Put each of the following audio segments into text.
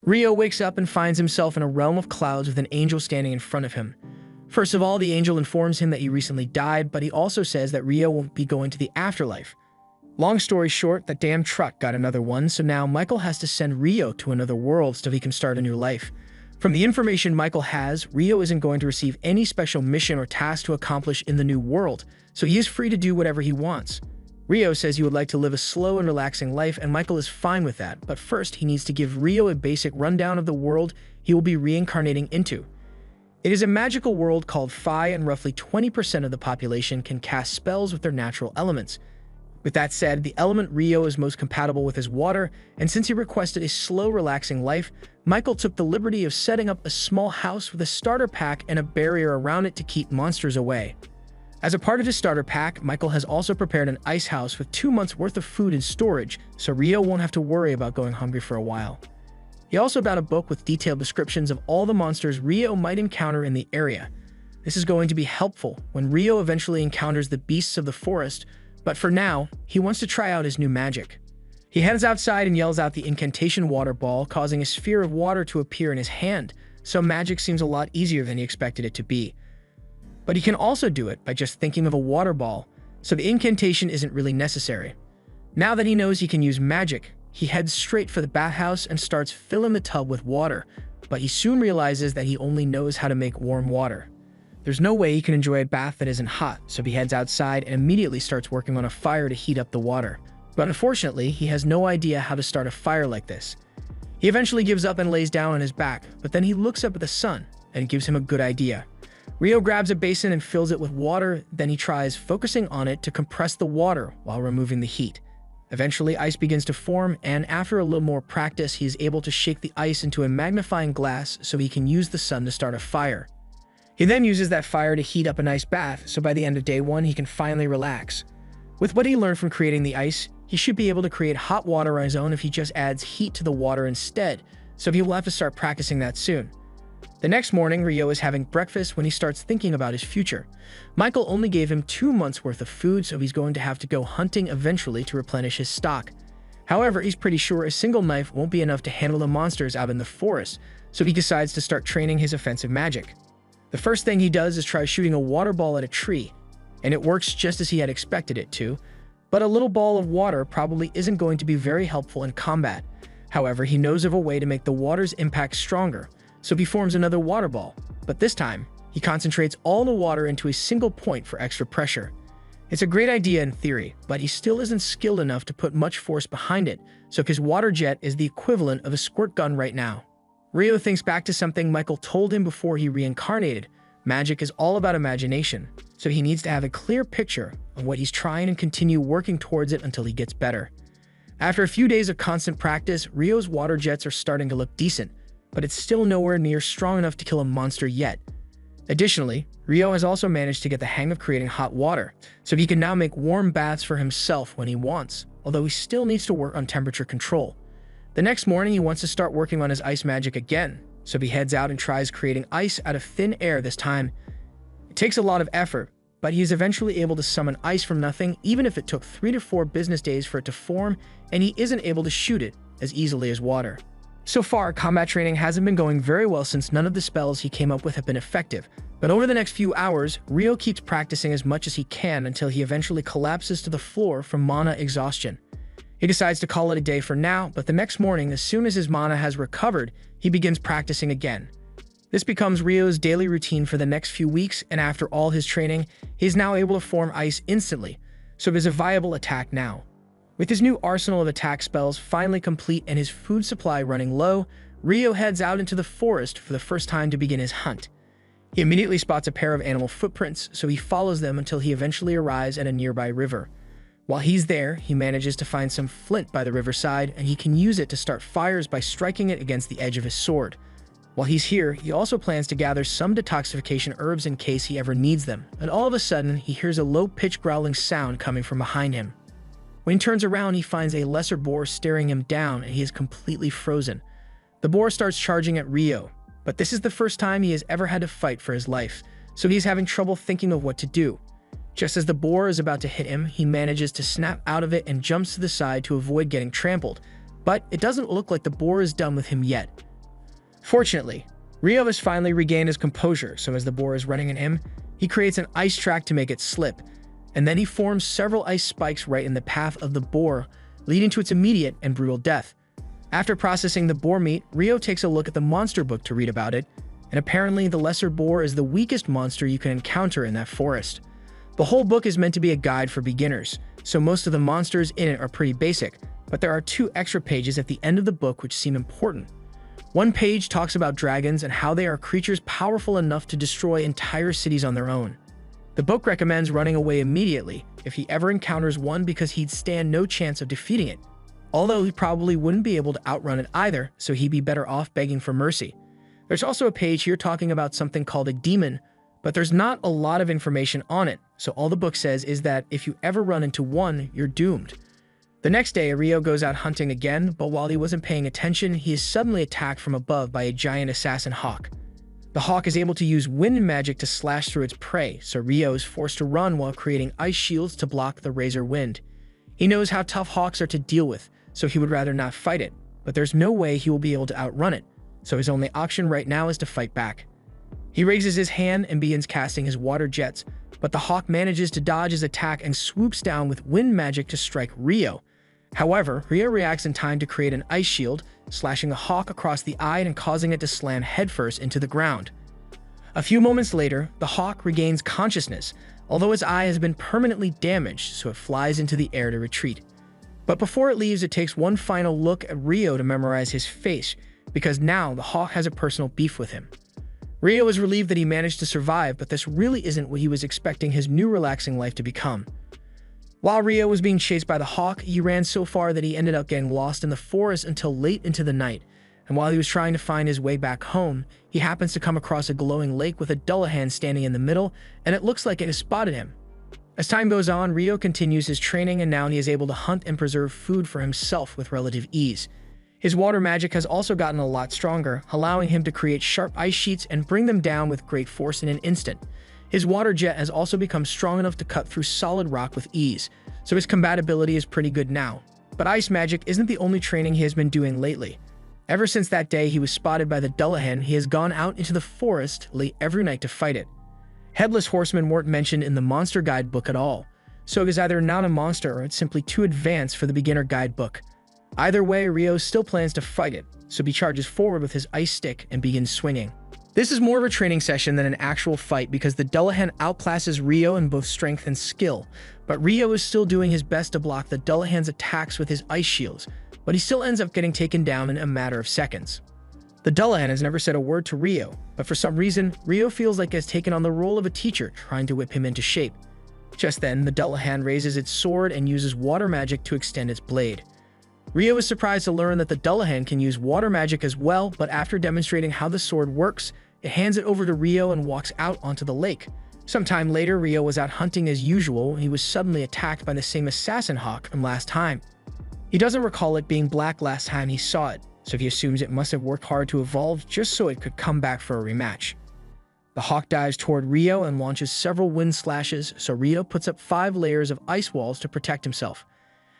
Rio wakes up and finds himself in a realm of clouds with an angel standing in front of him. First of all, the angel informs him that he recently died, but he also says that Rio won't be going to the afterlife. Long story short, that damn truck got another one, so now Michael has to send Rio to another world so he can start a new life. From the information Michael has, Rio isn't going to receive any special mission or task to accomplish in the new world, so he is free to do whatever he wants. Rio says he would like to live a slow and relaxing life, and Michael is fine with that, but first he needs to give Rio a basic rundown of the world he will be reincarnating into. It is a magical world called Phi, and roughly 20% of the population can cast spells with their natural elements. With that said, the element Rio is most compatible with is water, and since he requested a slow, relaxing life, Michael took the liberty of setting up a small house with a starter pack and a barrier around it to keep monsters away. As a part of his starter pack, Michael has also prepared an ice house with 2 months worth of food in storage, so Rio won't have to worry about going hungry for a while. He also bought a book with detailed descriptions of all the monsters Rio might encounter in the area. This is going to be helpful when Rio eventually encounters the beasts of the forest, but for now, he wants to try out his new magic. He heads outside and yells out the incantation water ball, causing a sphere of water to appear in his hand, so magic seems a lot easier than he expected it to be. But he can also do it by just thinking of a water ball, so the incantation isn't really necessary. Now that he knows he can use magic, he heads straight for the bathhouse and starts filling the tub with water, but he soon realizes that he only knows how to make warm water. There's no way he can enjoy a bath that isn't hot, so he heads outside and immediately starts working on a fire to heat up the water. But unfortunately, he has no idea how to start a fire like this. He eventually gives up and lays down on his back, but then he looks up at the sun, and it gives him a good idea. Rio grabs a basin and fills it with water, then he tries focusing on it to compress the water while removing the heat. Eventually, ice begins to form, and after a little more practice, he is able to shake the ice into a magnifying glass so he can use the sun to start a fire. He then uses that fire to heat up a nice bath, so by the end of day 1, he can finally relax. With what he learned from creating the ice, he should be able to create hot water on his own if he just adds heat to the water instead, so he will have to start practicing that soon. The next morning, Rio is having breakfast when he starts thinking about his future. Michael only gave him 2 months worth of food, so he's going to have to go hunting eventually to replenish his stock. However, he's pretty sure a single knife won't be enough to handle the monsters out in the forest, so he decides to start training his offensive magic. The first thing he does is try shooting a water ball at a tree, and it works just as he had expected it to, but a little ball of water probably isn't going to be very helpful in combat. However, he knows of a way to make the water's impact stronger, so he forms another water ball, but this time, he concentrates all the water into a single point for extra pressure. It's a great idea in theory, but he still isn't skilled enough to put much force behind it, so his water jet is the equivalent of a squirt gun right now. Rio thinks back to something Michael told him before he reincarnated. Magic is all about imagination, so he needs to have a clear picture of what he's trying and continue working towards it until he gets better. After a few days of constant practice, Rio's water jets are starting to look decent, but it's still nowhere near strong enough to kill a monster yet. Additionally, Rio has also managed to get the hang of creating hot water, so he can now make warm baths for himself when he wants, although he still needs to work on temperature control. The next morning, he wants to start working on his ice magic again, so he heads out and tries creating ice out of thin air this time. It takes a lot of effort, but he is eventually able to summon ice from nothing, even if it took 3 to 4 business days for it to form, and he isn't able to shoot it as easily as water. So far, combat training hasn't been going very well since none of the spells he came up with have been effective, but over the next few hours, Rio keeps practicing as much as he can until he eventually collapses to the floor from mana exhaustion. He decides to call it a day for now, but the next morning, as soon as his mana has recovered, he begins practicing again. This becomes Rio's daily routine for the next few weeks, and after all his training, he is now able to form ice instantly, so it is a viable attack now. With his new arsenal of attack spells finally complete and his food supply running low, Rio heads out into the forest for the first time to begin his hunt. He immediately spots a pair of animal footprints, so he follows them until he eventually arrives at a nearby river. While he's there, he manages to find some flint by the riverside, and he can use it to start fires by striking it against the edge of his sword. While he's here, he also plans to gather some detoxification herbs in case he ever needs them, and all of a sudden, he hears a low-pitched growling sound coming from behind him. When he turns around, he finds a lesser boar staring him down, and he is completely frozen. The boar starts charging at Rio, but this is the first time he has ever had to fight for his life, so he's having trouble thinking of what to do. Just as the boar is about to hit him, he manages to snap out of it and jumps to the side to avoid getting trampled. But it doesn't look like the boar is done with him yet. Fortunately, Rio has finally regained his composure, so as the boar is running at him, he creates an ice track to make it slip, and then he forms several ice spikes right in the path of the boar, leading to its immediate and brutal death. After processing the boar meat, Rio takes a look at the monster book to read about it, and apparently the lesser boar is the weakest monster you can encounter in that forest. The whole book is meant to be a guide for beginners, so most of the monsters in it are pretty basic, but there are 2 extra pages at the end of the book which seem important. One page talks about dragons and how they are creatures powerful enough to destroy entire cities on their own. The book recommends running away immediately if he ever encounters one because he'd stand no chance of defeating it, although he probably wouldn't be able to outrun it either, so he'd be better off begging for mercy. There's also a page here talking about something called a demon, but there's not a lot of information on it, so all the book says is that if you ever run into one, you're doomed. The next day, Rio goes out hunting again, but while he wasn't paying attention, he is suddenly attacked from above by a giant assassin hawk. The hawk is able to use wind magic to slash through its prey, so Rio is forced to run while creating ice shields to block the razor wind. He knows how tough hawks are to deal with, so he would rather not fight it, but there's no way he will be able to outrun it, so his only option right now is to fight back. He raises his hand and begins casting his water jets, but the hawk manages to dodge his attack and swoops down with wind magic to strike Rio. However, Rio reacts in time to create an ice shield, slashing the hawk across the eye and causing it to slam headfirst into the ground. A few moments later, the hawk regains consciousness, although its eye has been permanently damaged, so it flies into the air to retreat. But before it leaves, it takes one final look at Rio to memorize his face, because now the hawk has a personal beef with him. Rio is relieved that he managed to survive, but this really isn't what he was expecting his new relaxing life to become. While Rio was being chased by the hawk, he ran so far that he ended up getting lost in the forest until late into the night, and while he was trying to find his way back home, he happens to come across a glowing lake with a Dullahan standing in the middle, and it looks like it has spotted him. As time goes on, Rio continues his training, and now he is able to hunt and preserve food for himself with relative ease. His water magic has also gotten a lot stronger, allowing him to create sharp ice sheets and bring them down with great force in an instant. His water jet has also become strong enough to cut through solid rock with ease, so his combatability is pretty good now. But ice magic isn't the only training he has been doing lately. Ever since that day he was spotted by the Dullahan, he has gone out into the forest late every night to fight it. Headless horsemen weren't mentioned in the monster guidebook at all, so it is either not a monster or it's simply too advanced for the beginner guidebook. Either way, Rio still plans to fight it, so he charges forward with his ice stick and begins swinging. This is more of a training session than an actual fight because the Dullahan outclasses Rio in both strength and skill, but Rio is still doing his best to block the Dullahan's attacks with his ice shields, but he still ends up getting taken down in a matter of seconds. The Dullahan has never said a word to Rio, but for some reason, Rio feels like he has taken on the role of a teacher trying to whip him into shape. Just then, the Dullahan raises its sword and uses water magic to extend its blade. Rio is surprised to learn that the Dullahan can use water magic as well, but after demonstrating how the sword works, it hands it over to Rio and walks out onto the lake. Sometime later, Rio was out hunting as usual when he was suddenly attacked by the same assassin hawk from last time. He doesn't recall it being black last time he saw it, so he assumes it must have worked hard to evolve just so it could come back for a rematch. The hawk dives toward Rio and launches several wind slashes, so Rio puts up 5 layers of ice walls to protect himself.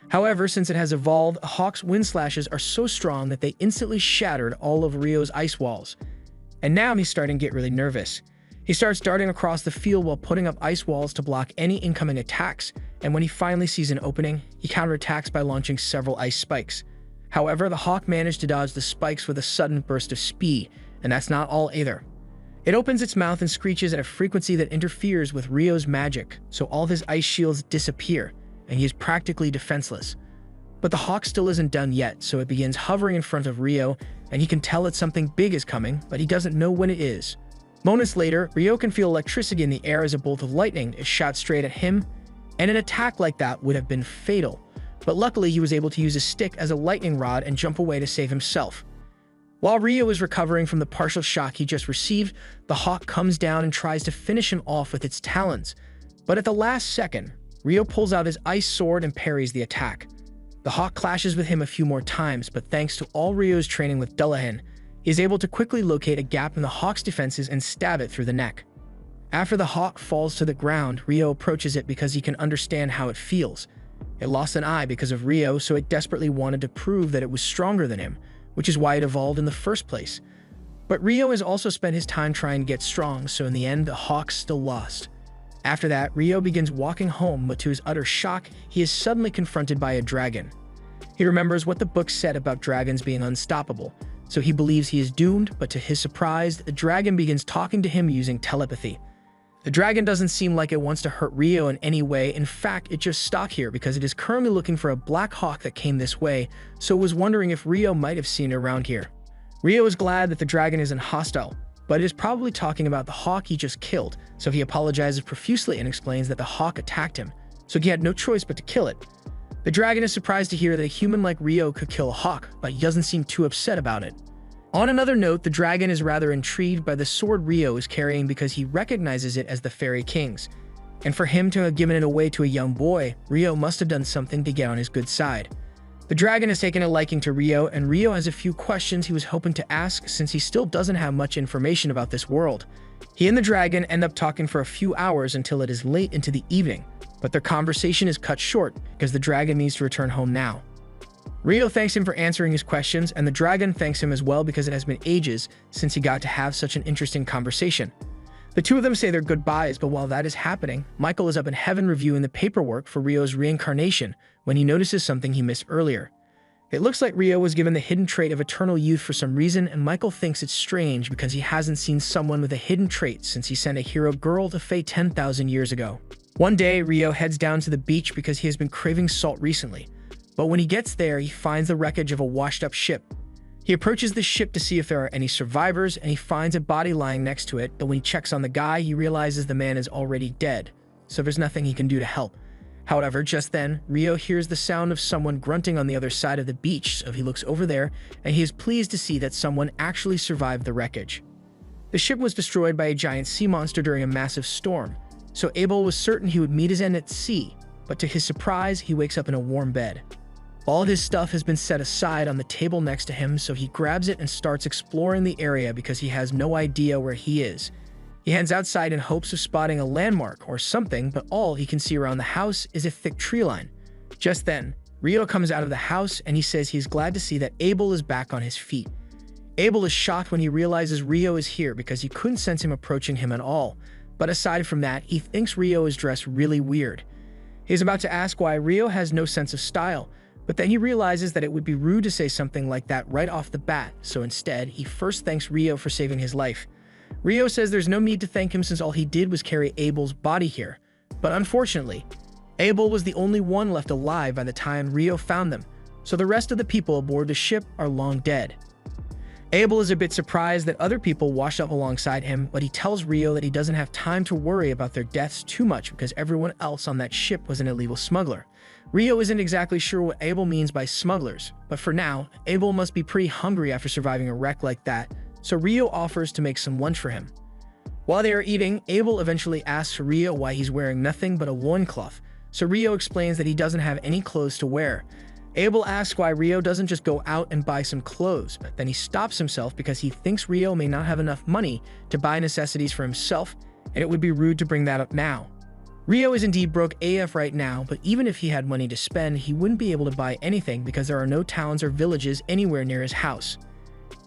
However, since it has evolved, a hawk's wind slashes are so strong that they instantly shattered all of Rio's ice walls. And now he's starting to get really nervous. He starts darting across the field while putting up ice walls to block any incoming attacks, and when he finally sees an opening, he counterattacks by launching several ice spikes. However, the hawk managed to dodge the spikes with a sudden burst of speed, and that's not all either. It opens its mouth and screeches at a frequency that interferes with Rio's magic, so all of his ice shields disappear, and he is practically defenseless. But the hawk still isn't done yet, so it begins hovering in front of Rio, and he can tell that something big is coming, but he doesn't know when it is. Moments later, Rio can feel electricity in the air as a bolt of lightning is shot straight at him, and an attack like that would have been fatal, but luckily he was able to use his stick as a lightning rod and jump away to save himself. While Rio is recovering from the partial shock he just received, the hawk comes down and tries to finish him off with its talons, but at the last second, Rio pulls out his ice sword and parries the attack. The hawk clashes with him a few more times, but thanks to all Rio's training with Dullahan, he is able to quickly locate a gap in the hawk's defenses and stab it through the neck. After the hawk falls to the ground, Rio approaches it because he can understand how it feels. It lost an eye because of Rio, so it desperately wanted to prove that it was stronger than him, which is why it evolved in the first place. But Rio has also spent his time trying to get strong, so in the end, the Hawks still lost. After that, Rio begins walking home, but to his utter shock, he is suddenly confronted by a dragon. He remembers what the book said about dragons being unstoppable, so he believes he is doomed, but to his surprise, the dragon begins talking to him using telepathy. The dragon doesn't seem like it wants to hurt Rio in any way. In fact, it just stuck here because it is currently looking for a black hawk that came this way, so it was wondering if Rio might have seen it around here. Rio is glad that the dragon isn't hostile, but it is probably talking about the hawk he just killed, so he apologizes profusely and explains that the hawk attacked him, so he had no choice but to kill it. The dragon is surprised to hear that a human like Rio could kill a hawk, but he doesn't seem too upset about it. On another note, the dragon is rather intrigued by the sword Rio is carrying because he recognizes it as the Fairy King's. And for him to have given it away to a young boy, Rio must have done something to get on his good side. The dragon has taken a liking to Rio, and Rio has a few questions he was hoping to ask since he still doesn't have much information about this world. He and the dragon end up talking for a few hours until it is late into the evening, but their conversation is cut short because the dragon needs to return home now. Rio thanks him for answering his questions, and the dragon thanks him as well because it has been ages since he got to have such an interesting conversation. The two of them say their goodbyes, but while that is happening, Michael is up in heaven reviewing the paperwork for Rio's reincarnation when he notices something he missed earlier. It looks like Rio was given the hidden trait of eternal youth for some reason, and Michael thinks it's strange because he hasn't seen someone with a hidden trait since he sent a hero girl to Fae 10,000 years ago. One day, Rio heads down to the beach because he has been craving salt recently. But when he gets there, he finds the wreckage of a washed-up ship. He approaches the ship to see if there are any survivors, and he finds a body lying next to it, but when he checks on the guy, he realizes the man is already dead, so there's nothing he can do to help. However, just then, Rio hears the sound of someone grunting on the other side of the beach, so he looks over there, and he is pleased to see that someone actually survived the wreckage. The ship was destroyed by a giant sea monster during a massive storm, so Abel was certain he would meet his end at sea, but to his surprise, he wakes up in a warm bed. All of his stuff has been set aside on the table next to him, so he grabs it and starts exploring the area because he has no idea where he is. He heads outside in hopes of spotting a landmark or something, but all he can see around the house is a thick tree line. Just then, Rio comes out of the house and he says he's glad to see that Abel is back on his feet. Abel is shocked when he realizes Rio is here because he couldn't sense him approaching him at all, but aside from that, he thinks Rio is dressed really weird. He's about to ask why Rio has no sense of style, but then he realizes that it would be rude to say something like that right off the bat, so instead, he first thanks Rio for saving his life. Rio says there's no need to thank him since all he did was carry Abel's body here. But unfortunately, Abel was the only one left alive by the time Rio found them, so the rest of the people aboard the ship are long dead. Abel is a bit surprised that other people washed up alongside him, but he tells Rio that he doesn't have time to worry about their deaths too much because everyone else on that ship was an illegal smuggler. Rio isn't exactly sure what Abel means by smugglers, but for now, Abel must be pretty hungry after surviving a wreck like that, so Rio offers to make some lunch for him. While they are eating, Abel eventually asks Rio why he's wearing nothing but a loincloth, so Rio explains that he doesn't have any clothes to wear. Abel asks why Rio doesn't just go out and buy some clothes, but then he stops himself because he thinks Rio may not have enough money to buy necessities for himself, and it would be rude to bring that up now. Rio is indeed broke AF right now, but even if he had money to spend, he wouldn't be able to buy anything because there are no towns or villages anywhere near his house.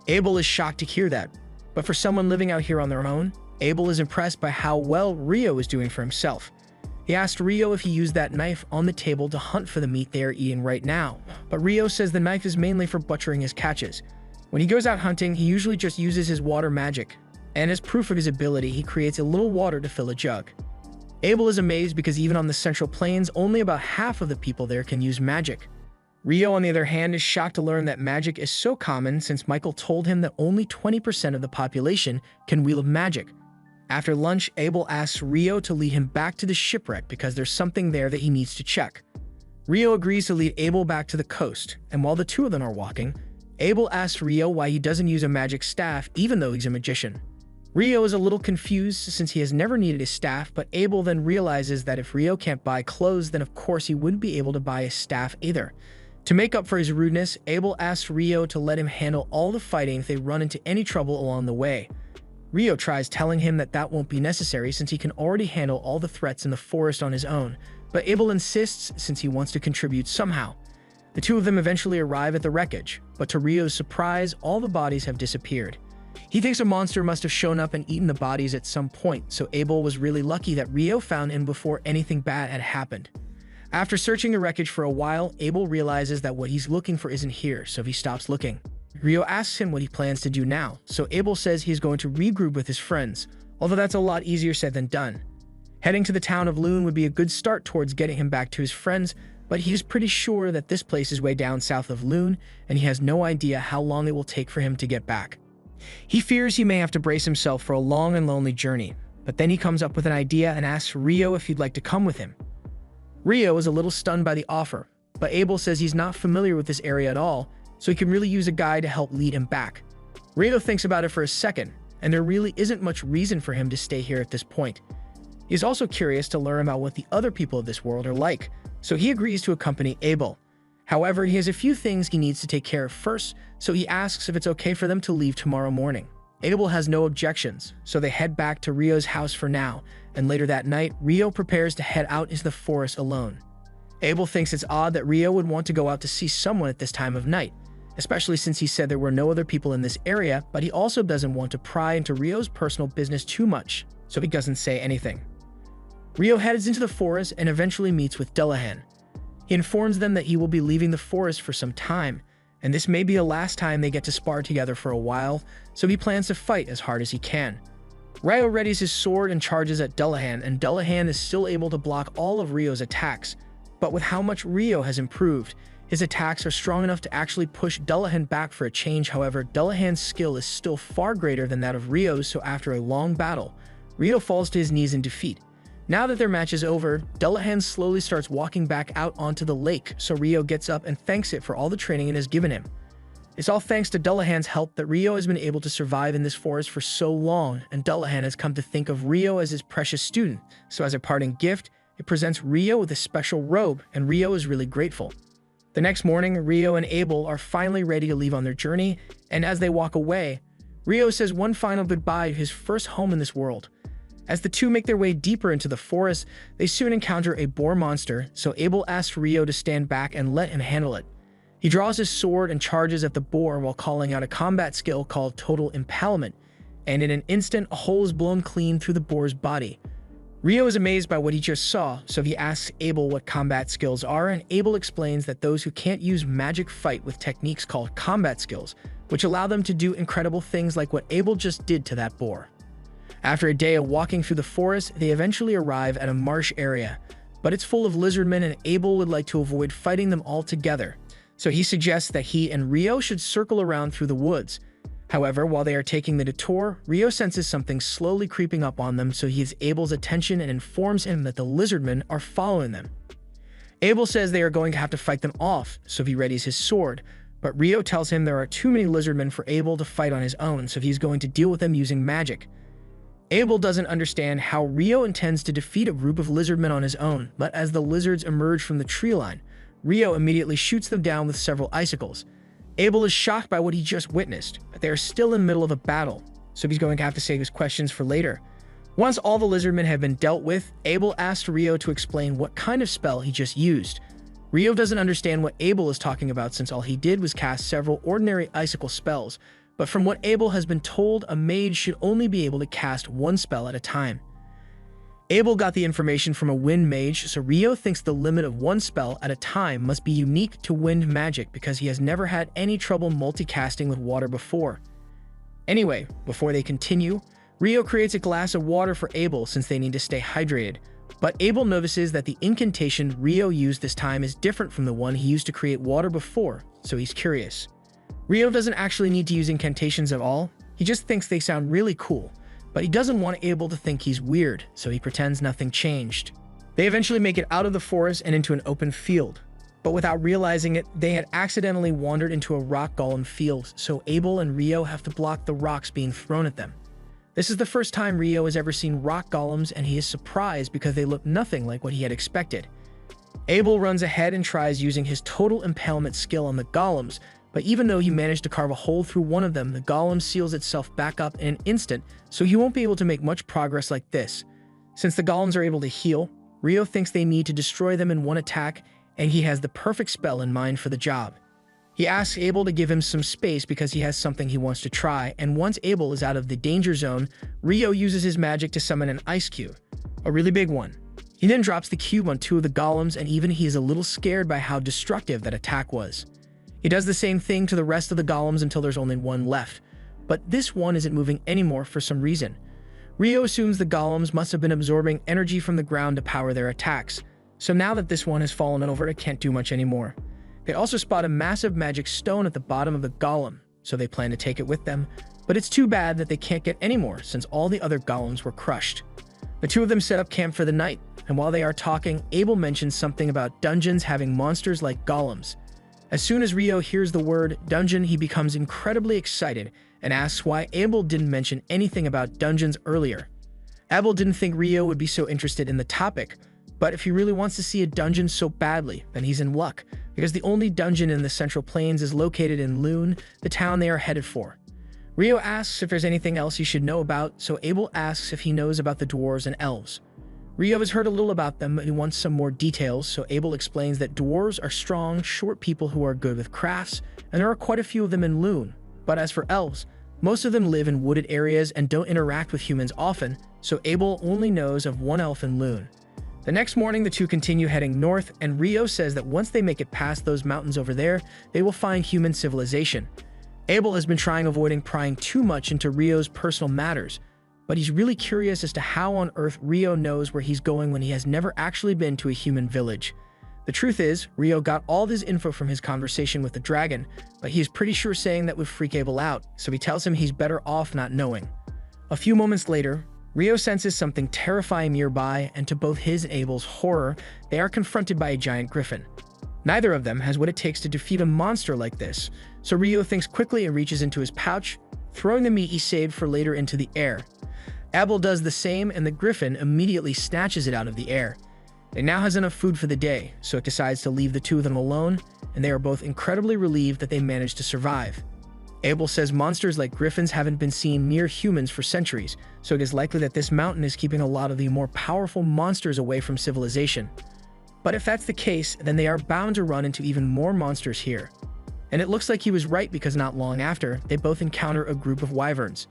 Abel is shocked to hear that, but for someone living out here on their own, Abel is impressed by how well Rio is doing for himself. He asked Rio if he used that knife on the table to hunt for the meat they are eating right now, but Rio says the knife is mainly for butchering his catches. When he goes out hunting, he usually just uses his water magic, and as proof of his ability, he creates a little water to fill a jug. Abel is amazed because even on the Central Plains, only about half of the people there can use magic. Rio, on the other hand, is shocked to learn that magic is so common since Michael told him that only 20% of the population can wield magic. After lunch, Abel asks Rio to lead him back to the shipwreck because there's something there that he needs to check. Rio agrees to lead Abel back to the coast, and while the two of them are walking, Abel asks Rio why he doesn't use a magic staff even though he's a magician. Rio is a little confused since he has never needed a staff, but Abel then realizes that if Rio can't buy clothes, then of course he wouldn't be able to buy a staff either. To make up for his rudeness, Abel asks Rio to let him handle all the fighting if they run into any trouble along the way. Rio tries telling him that that won't be necessary since he can already handle all the threats in the forest on his own, but Abel insists since he wants to contribute somehow. The two of them eventually arrive at the wreckage, but to Rio's surprise, all the bodies have disappeared. He thinks a monster must have shown up and eaten the bodies at some point, so Abel was really lucky that Rio found him before anything bad had happened. After searching the wreckage for a while, Abel realizes that what he's looking for isn't here, so he stops looking. Rio asks him what he plans to do now, so Abel says he's going to regroup with his friends, although that's a lot easier said than done. Heading to the town of Loon would be a good start towards getting him back to his friends, but he's pretty sure that this place is way down south of Loon, and he has no idea how long it will take for him to get back. He fears he may have to brace himself for a long and lonely journey, but then he comes up with an idea and asks Rio if he'd like to come with him. Rio is a little stunned by the offer, but Abel says he's not familiar with this area at all, so he can really use a guide to help lead him back. Rio thinks about it for a second, and there really isn't much reason for him to stay here at this point. He's also curious to learn about what the other people of this world are like, so he agrees to accompany Abel. However, he has a few things he needs to take care of first, so he asks if it's okay for them to leave tomorrow morning. Abel has no objections, so they head back to Rio's house for now, and later that night, Rio prepares to head out into the forest alone. Abel thinks it's odd that Rio would want to go out to see someone at this time of night, especially since he said there were no other people in this area, but he also doesn't want to pry into Rio's personal business too much, so he doesn't say anything. Rio heads into the forest and eventually meets with Dullahan. He informs them that he will be leaving the forest for some time, and this may be the last time they get to spar together for a while, so he plans to fight as hard as he can. Rio readies his sword and charges at Dullahan, and Dullahan is still able to block all of Rio's attacks, but with how much Rio has improved, his attacks are strong enough to actually push Dullahan back for a change. However, Dullahan's skill is still far greater than that of Rio's, so after a long battle, Rio falls to his knees in defeat. Now that their match is over, Dullahan slowly starts walking back out onto the lake, so Rio gets up and thanks it for all the training it has given him. It's all thanks to Dullahan's help that Rio has been able to survive in this forest for so long, and Dullahan has come to think of Rio as his precious student, so as a parting gift, it presents Rio with a special robe, and Rio is really grateful. The next morning, Rio and Abel are finally ready to leave on their journey, and as they walk away, Rio says one final goodbye to his first home in this world. As the two make their way deeper into the forest, they soon encounter a boar monster, so Abel asks Rio to stand back and let him handle it. He draws his sword and charges at the boar while calling out a combat skill called Total Impalement, and in an instant, a hole is blown clean through the boar's body. Rio is amazed by what he just saw, so he asks Abel what combat skills are, and Abel explains that those who can't use magic fight with techniques called combat skills, which allow them to do incredible things like what Abel just did to that boar. After a day of walking through the forest, they eventually arrive at a marsh area, but it's full of lizardmen and Abel would like to avoid fighting them all together, so he suggests that he and Rio should circle around through the woods. However, while they are taking the detour, Rio senses something slowly creeping up on them, so he has Abel's attention and informs him that the lizardmen are following them. Abel says they are going to have to fight them off, so he readies his sword, but Rio tells him there are too many lizardmen for Abel to fight on his own, so he's going to deal with them using magic. Abel doesn't understand how Rio intends to defeat a group of lizardmen on his own, but as the lizards emerge from the tree line, Rio immediately shoots them down with several icicles. Abel is shocked by what he just witnessed, but they are still in the middle of a battle, so he's going to have to save his questions for later. Once all the lizardmen have been dealt with, Abel asks Rio to explain what kind of spell he just used. Rio doesn't understand what Abel is talking about since all he did was cast several ordinary icicle spells, but from what Abel has been told, a mage should only be able to cast one spell at a time. Abel got the information from a wind mage, so Rio thinks the limit of one spell at a time must be unique to wind magic because he has never had any trouble multicasting with water before. Anyway, before they continue, Rio creates a glass of water for Abel since they need to stay hydrated, but Abel notices that the incantation Rio used this time is different from the one he used to create water before, so he's curious. Rio doesn't actually need to use incantations at all, he just thinks they sound really cool, but he doesn't want Abel to think he's weird, so he pretends nothing changed. They eventually make it out of the forest and into an open field, but without realizing it, they had accidentally wandered into a rock golem field, so Abel and Rio have to block the rocks being thrown at them. This is the first time Rio has ever seen rock golems, and he is surprised because they look nothing like what he had expected. Abel runs ahead and tries using his Total Impalement skill on the golems, but even though he managed to carve a hole through one of them, the golem seals itself back up in an instant, so he won't be able to make much progress like this. Since the golems are able to heal, Rio thinks they need to destroy them in one attack, and he has the perfect spell in mind for the job. He asks Abel to give him some space because he has something he wants to try, and once Abel is out of the danger zone, Rio uses his magic to summon an ice cube, a really big one. He then drops the cube on two of the golems, and even he is a little scared by how destructive that attack was. He does the same thing to the rest of the golems until there's only one left, but this one isn't moving anymore for some reason. Rio assumes the golems must have been absorbing energy from the ground to power their attacks, so now that this one has fallen over, it can't do much anymore. They also spot a massive magic stone at the bottom of the golem, so they plan to take it with them, but it's too bad that they can't get any more since all the other golems were crushed. The two of them set up camp for the night, and while they are talking, Abel mentions something about dungeons having monsters like golems. As soon as Rio hears the word dungeon, he becomes incredibly excited and asks why Abel didn't mention anything about dungeons earlier. Abel didn't think Rio would be so interested in the topic, but if he really wants to see a dungeon so badly, then he's in luck, because the only dungeon in the Central Plains is located in Lune, the town they are headed for. Rio asks if there's anything else he should know about, so Abel asks if he knows about the dwarves and elves. Rio has heard a little about them, but he wants some more details, so Abel explains that dwarves are strong, short people who are good with crafts, and there are quite a few of them in Lune. But as for elves, most of them live in wooded areas and don't interact with humans often, so Abel only knows of one elf in Lune. The next morning, the two continue heading north, and Rio says that once they make it past those mountains over there, they will find human civilization. Abel has been trying avoiding prying too much into Rio's personal matters, but he's really curious as to how on earth Rio knows where he's going when he has never actually been to a human village. The truth is, Rio got all this info from his conversation with the dragon, but he is pretty sure saying that would freak Abel out, so he tells him he's better off not knowing. A few moments later, Rio senses something terrifying nearby, and to both his and Abel's horror, they are confronted by a giant griffin. Neither of them has what it takes to defeat a monster like this, so Rio thinks quickly and reaches into his pouch, throwing the meat he saved for later into the air. Abel does the same, and the griffin immediately snatches it out of the air. It now has enough food for the day, so it decides to leave the two of them alone, and they are both incredibly relieved that they managed to survive. Abel says monsters like griffins haven't been seen near humans for centuries, so it is likely that this mountain is keeping a lot of the more powerful monsters away from civilization. But if that's the case, then they are bound to run into even more monsters here. And it looks like he was right, because not long after, they both encounter a group of wyverns.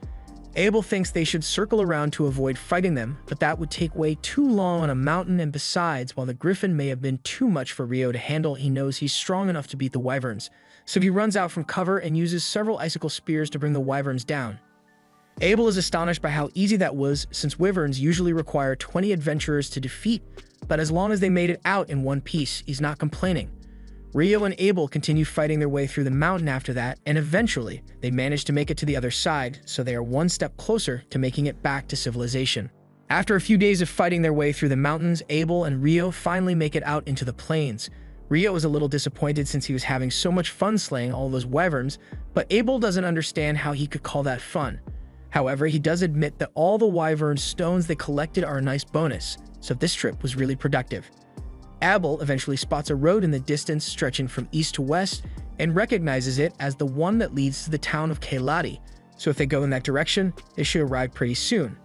Abel thinks they should circle around to avoid fighting them, but that would take way too long on a mountain, and besides, while the griffin may have been too much for Rio to handle, he knows he's strong enough to beat the wyverns. So he runs out from cover and uses several icicle spears to bring the wyverns down. Abel is astonished by how easy that was, since wyverns usually require 20 adventurers to defeat, but as long as they made it out in one piece, he's not complaining. Rio and Abel continue fighting their way through the mountain after that, and eventually, they manage to make it to the other side, so they are one step closer to making it back to civilization. After a few days of fighting their way through the mountains, Abel and Rio finally make it out into the plains. Rio is a little disappointed since he was having so much fun slaying all those wyverns, but Abel doesn't understand how he could call that fun. However, he does admit that all the wyvern stones they collected are a nice bonus, so this trip was really productive. Abel eventually spots a road in the distance stretching from east to west and recognizes it as the one that leads to the town of Kailati, so if they go in that direction, they should arrive pretty soon.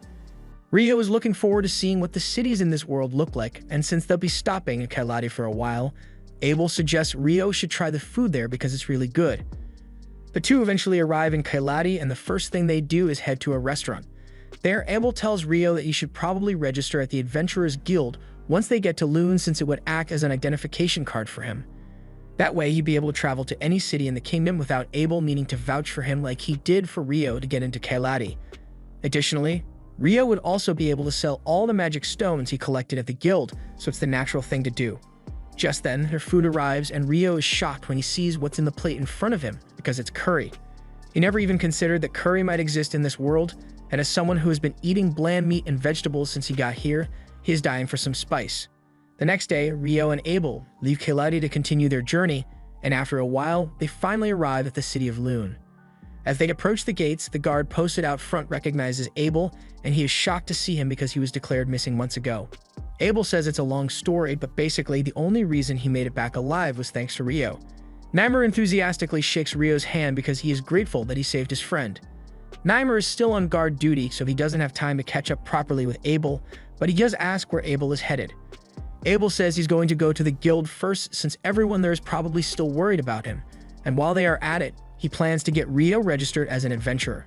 Rio is looking forward to seeing what the cities in this world look like, and since they'll be stopping in Kailati for a while, Abel suggests Rio should try the food there because it's really good. The two eventually arrive in Kailati, and the first thing they do is head to a restaurant. There, Abel tells Rio that he should probably register at the Adventurers Guild once they get to Lune, since it would act as an identification card for him. That way, he'd be able to travel to any city in the kingdom without Abel needing to vouch for him like he did for Rio to get into Kailati. Additionally, Rio would also be able to sell all the magic stones he collected at the guild, so it's the natural thing to do. Just then, their food arrives, and Rio is shocked when he sees what's in the plate in front of him, because it's curry. He never even considered that curry might exist in this world, and as someone who has been eating bland meat and vegetables since he got here, he is dying for some spice. The next day, Rio and Abel leave Kailati to continue their journey, and after a while, they finally arrive at the city of Lune. As they approach the gates, the guard posted out front recognizes Abel, and he is shocked to see him because he was declared missing months ago. Abel says it's a long story, but basically the only reason he made it back alive was thanks to Rio. Nymer enthusiastically shakes Rio's hand because he is grateful that he saved his friend. Nymer is still on guard duty, so he doesn't have time to catch up properly with Abel, but he does ask where Abel is headed. Abel says he's going to go to the guild first since everyone there is probably still worried about him, and while they are at it, he plans to get Rio registered as an adventurer.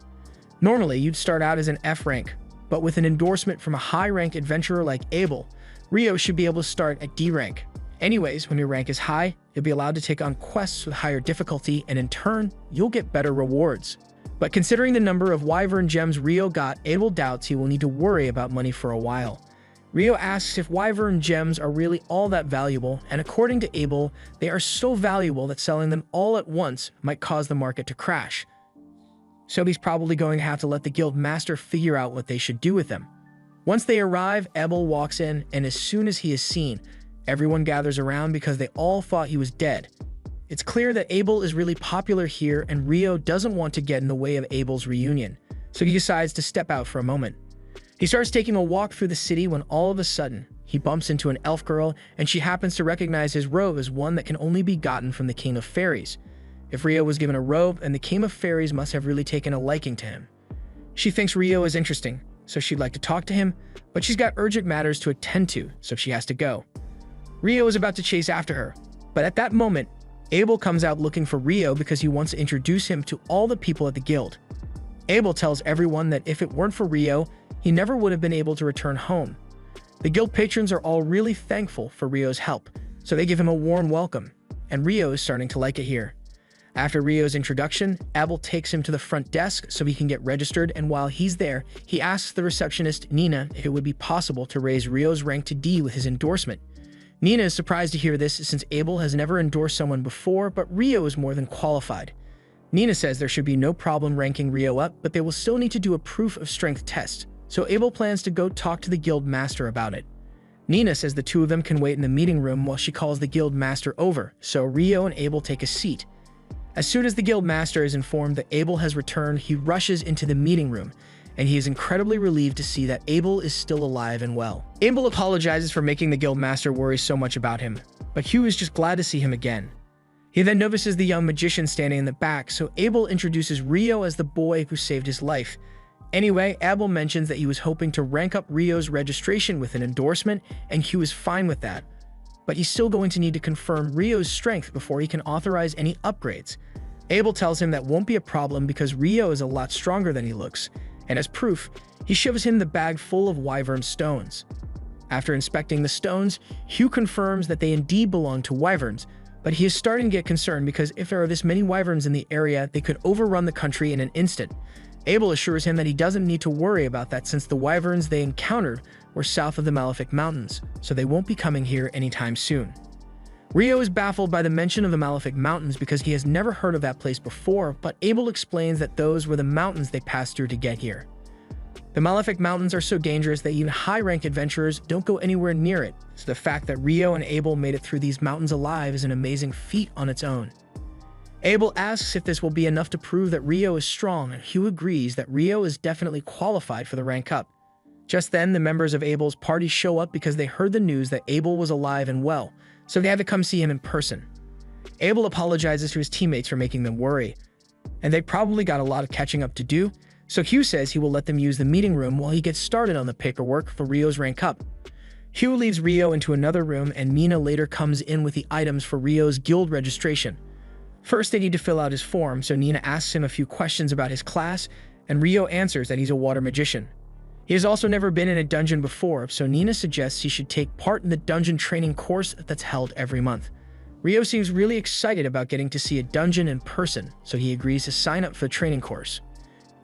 Normally, you'd start out as an F rank, but with an endorsement from a high-ranked adventurer like Abel, Rio should be able to start at D rank. Anyways, when your rank is high, you'll be allowed to take on quests with higher difficulty, and in turn, you'll get better rewards. But considering the number of Wyvern gems Rio got, Abel doubts he will need to worry about money for a while. Rio asks if Wyvern gems are really all that valuable, and according to Abel, they are so valuable that selling them all at once might cause the market to crash. So he's probably going to have to let the guild master figure out what they should do with them. Once they arrive, Abel walks in, and as soon as he is seen, everyone gathers around because they all thought he was dead. It's clear that Abel is really popular here, and Rio doesn't want to get in the way of Abel's reunion, so he decides to step out for a moment. He starts taking a walk through the city when all of a sudden, he bumps into an elf girl, and she happens to recognize his robe as one that can only be gotten from the King of Fairies. If Rio was given a robe, then the King of Fairies must have really taken a liking to him. She thinks Rio is interesting, so she'd like to talk to him, but she's got urgent matters to attend to, so she has to go. Rio is about to chase after her, but at that moment, Abel comes out looking for Rio because he wants to introduce him to all the people at the guild. Abel tells everyone that if it weren't for Rio, he never would have been able to return home. The guild patrons are all really thankful for Rio's help, so they give him a warm welcome, and Rio is starting to like it here. After Rio's introduction, Abel takes him to the front desk so he can get registered, and while he's there, he asks the receptionist, Nina, if it would be possible to raise Rio's rank to D with his endorsement. Nina is surprised to hear this since Abel has never endorsed someone before, but Rio is more than qualified. Nina says there should be no problem ranking Rio up, but they will still need to do a proof of strength test, so Abel plans to go talk to the guild master about it. Nina says the two of them can wait in the meeting room while she calls the guild master over, so Rio and Abel take a seat. As soon as the guild master is informed that Abel has returned, he rushes into the meeting room, and he is incredibly relieved to see that Abel is still alive and well. Abel apologizes for making the guild master worry so much about him, but Hugh is just glad to see him again. He then notices the young magician standing in the back, so Abel introduces Rio as the boy who saved his life. Anyway, Abel mentions that he was hoping to rank up Rio's registration with an endorsement, and Hugh is fine with that. But he's still going to need to confirm Rio's strength before he can authorize any upgrades. Abel tells him that won't be a problem because Rio is a lot stronger than he looks, and as proof, he shows him the bag full of wyvern stones. After inspecting the stones, Hugh confirms that they indeed belong to wyverns, but he is starting to get concerned because if there are this many wyverns in the area, they could overrun the country in an instant. Abel assures him that he doesn't need to worry about that since the wyverns they encountered were south of the Malefic Mountains, so they won't be coming here anytime soon. Rio is baffled by the mention of the Malefic Mountains because he has never heard of that place before, but Abel explains that those were the mountains they passed through to get here. The Malefic Mountains are so dangerous that even high-rank adventurers don't go anywhere near it, so the fact that Rio and Abel made it through these mountains alive is an amazing feat on its own. Abel asks if this will be enough to prove that Rio is strong, and Hugh agrees that Rio is definitely qualified for the rank up. Just then, the members of Abel's party show up because they heard the news that Abel was alive and well, so they had to come see him in person. Abel apologizes to his teammates for making them worry, and they probably got a lot of catching up to do, so Hugh says he will let them use the meeting room while he gets started on the paperwork for Rio's rank up. Hugh leaves Rio into another room, and Mina later comes in with the items for Rio's guild registration. First, they need to fill out his form, so Nina asks him a few questions about his class, and Rio answers that he's a water magician. He has also never been in a dungeon before, so Nina suggests he should take part in the dungeon training course that's held every month. Rio seems really excited about getting to see a dungeon in person, so he agrees to sign up for the training course.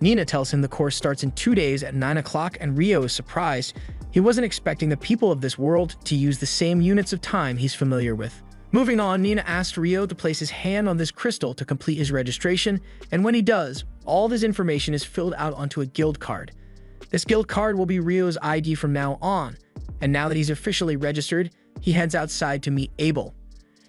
Nina tells him the course starts in 2 days at 9 o'clock, and Rio is surprised. He wasn't expecting the people of this world to use the same units of time he's familiar with. Moving on, Nina asks Rio to place his hand on this crystal to complete his registration, and when he does, all of his information is filled out onto a guild card. This guild card will be Rio's ID from now on, and now that he's officially registered, he heads outside to meet Abel.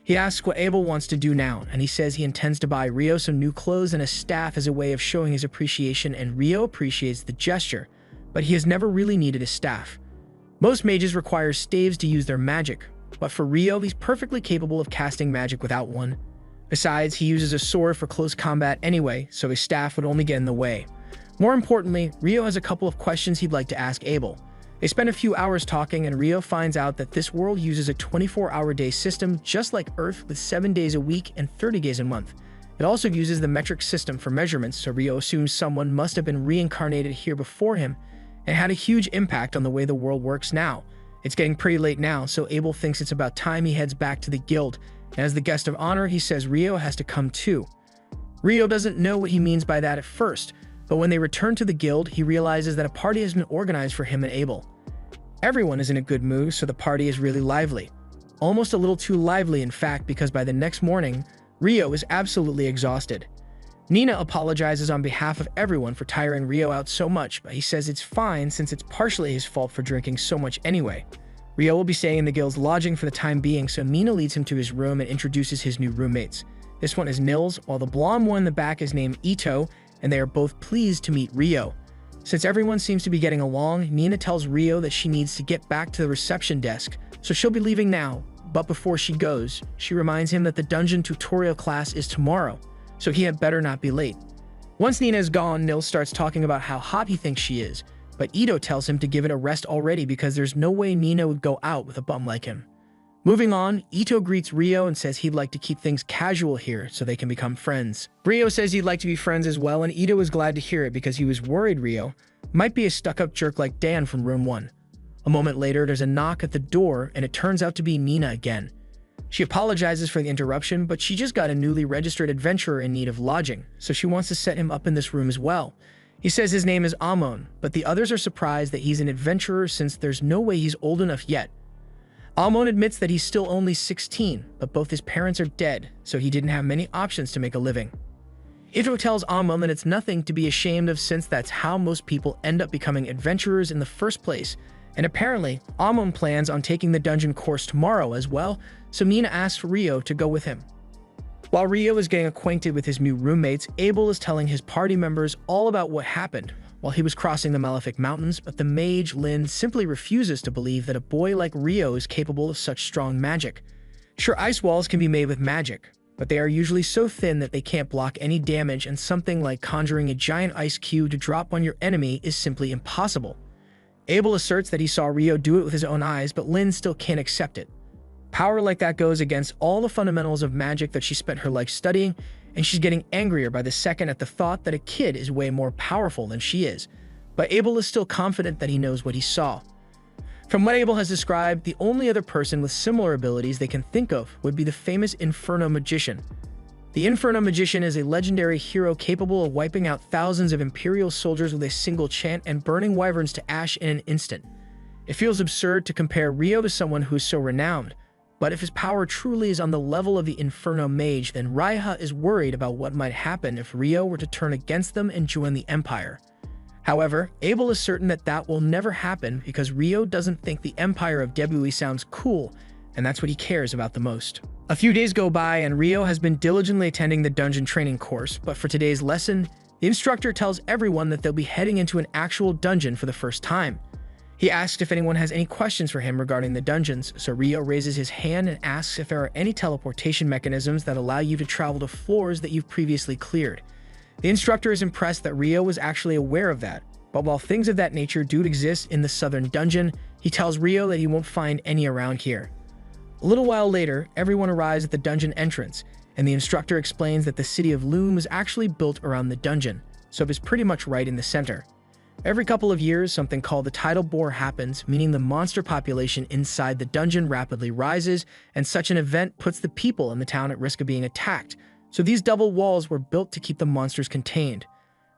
He asks what Abel wants to do now, and he says he intends to buy Rio some new clothes and a staff as a way of showing his appreciation, and Rio appreciates the gesture, but he has never really needed a staff. Most mages require staves to use their magic, but for Rio, he's perfectly capable of casting magic without one. Besides, he uses a sword for close combat anyway, so his staff would only get in the way. More importantly, Rio has a couple of questions he'd like to ask Abel. They spend a few hours talking, and Rio finds out that this world uses a 24-hour day system just like Earth with 7 days a week and 30 days a month. It also uses the metric system for measurements, so Rio assumes someone must have been reincarnated here before him and had a huge impact on the way the world works now. It's getting pretty late now, so Abel thinks it's about time he heads back to the guild, and as the guest of honor, he says Rio has to come too. Rio doesn't know what he means by that at first, but when they return to the guild, he realizes that a party has been organized for him and Abel. Everyone is in a good mood, so the party is really lively. Almost a little too lively, in fact, because by the next morning, Rio is absolutely exhausted. Nina apologizes on behalf of everyone for tiring Rio out so much, but he says it's fine since it's partially his fault for drinking so much anyway. Rio will be staying in the guild's lodging for the time being, so Nina leads him to his room and introduces his new roommates. This one is Nils, while the blonde one in the back is named Ito, and they are both pleased to meet Rio. Since everyone seems to be getting along, Nina tells Rio that she needs to get back to the reception desk, so she'll be leaving now. But before she goes, she reminds him that the dungeon tutorial class is tomorrow, so he had better not be late. Once Nina is gone, Nils starts talking about how hot he thinks she is, but Ito tells him to give it a rest already because there's no way Nina would go out with a bum like him. Moving on, Ito greets Rio and says he'd like to keep things casual here so they can become friends. Rio says he'd like to be friends as well, and Ito is glad to hear it because he was worried Rio might be a stuck-up jerk like Dan from room 1. A moment later, there's a knock at the door, and it turns out to be Nina again. She apologizes for the interruption, but she just got a newly registered adventurer in need of lodging, so she wants to set him up in this room as well. He says his name is Amon, but the others are surprised that he's an adventurer since there's no way he's old enough yet. Amon admits that he's still only 16, but both his parents are dead, so he didn't have many options to make a living. Ito tells Amon that it's nothing to be ashamed of since that's how most people end up becoming adventurers in the first place, and apparently, Amon plans on taking the dungeon course tomorrow as well, so Nina asks Rio to go with him. While Rio is getting acquainted with his new roommates, Abel is telling his party members all about what happened while he was crossing the Malefic Mountains, but the mage, Lynn, simply refuses to believe that a boy like Rio is capable of such strong magic. Sure, ice walls can be made with magic, but they are usually so thin that they can't block any damage, and something like conjuring a giant ice cube to drop on your enemy is simply impossible. Abel asserts that he saw Rio do it with his own eyes, but Lynn still can't accept it. Power like that goes against all the fundamentals of magic that she spent her life studying, and she's getting angrier by the second at the thought that a kid is way more powerful than she is. But Abel is still confident that he knows what he saw. From what Abel has described, the only other person with similar abilities they can think of would be the famous Inferno Magician. The Inferno Magician is a legendary hero capable of wiping out thousands of Imperial soldiers with a single chant and burning wyverns to ash in an instant. It feels absurd to compare Rio to someone who is so renowned, but if his power truly is on the level of the Inferno Mage, then Raiha is worried about what might happen if Rio were to turn against them and join the Empire. However, Abel is certain that that will never happen because Rio doesn't think the Empire of Debui sounds cool, and that's what he cares about the most. A few days go by and Rio has been diligently attending the dungeon training course, but for today's lesson, the instructor tells everyone that they'll be heading into an actual dungeon for the first time. He asks if anyone has any questions for him regarding the dungeons, so Rio raises his hand and asks if there are any teleportation mechanisms that allow you to travel to floors that you've previously cleared. The instructor is impressed that Rio was actually aware of that, but while things of that nature do exist in the southern dungeon, he tells Rio that he won't find any around here. A little while later, everyone arrives at the dungeon entrance, and the instructor explains that the city of Loon was actually built around the dungeon, so it is pretty much right in the center. Every couple of years, something called the tidal bore happens, meaning the monster population inside the dungeon rapidly rises, and such an event puts the people in the town at risk of being attacked, so these double walls were built to keep the monsters contained.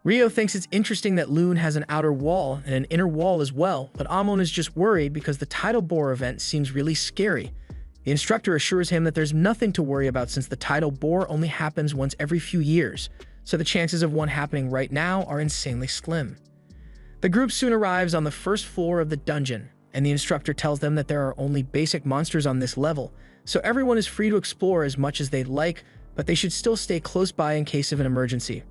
Rio thinks it's interesting that Loon has an outer wall and an inner wall as well, but Amon is just worried because the tidal bore event seems really scary. The instructor assures him that there's nothing to worry about since the tidal bore only happens once every few years, so the chances of one happening right now are insanely slim. The group soon arrives on the first floor of the dungeon, and the instructor tells them that there are only basic monsters on this level, so everyone is free to explore as much as they'd like, but they should still stay close by in case of an emergency.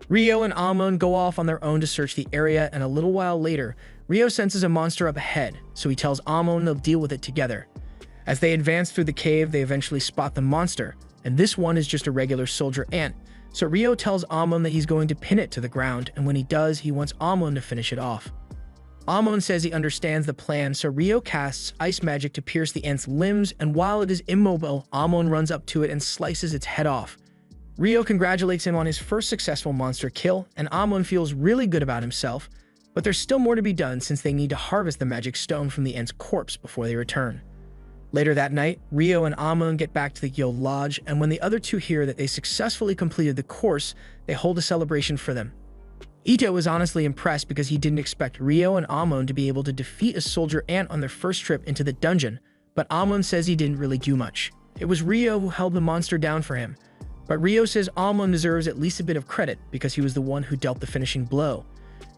Rio and Amon go off on their own to search the area, and a little while later, Rio senses a monster up ahead, so he tells Amon they'll deal with it together. As they advance through the cave, they eventually spot the monster, and this one is just a regular soldier ant, so Rio tells Amon that he's going to pin it to the ground, and when he does, he wants Amon to finish it off. Amon says he understands the plan, so Rio casts ice magic to pierce the ant's limbs, and while it is immobile, Amon runs up to it and slices its head off. Rio congratulates him on his first successful monster kill, and Amon feels really good about himself, but there's still more to be done since they need to harvest the magic stone from the Ent's corpse before they return. Later that night, Rio and Amon get back to the guild lodge, and when the other two hear that they successfully completed the course, they hold a celebration for them. Ito is honestly impressed because he didn't expect Rio and Amon to be able to defeat a soldier ant on their first trip into the dungeon, but Amon says he didn't really do much. It was Rio who held the monster down for him, but Rio says Amon deserves at least a bit of credit because he was the one who dealt the finishing blow.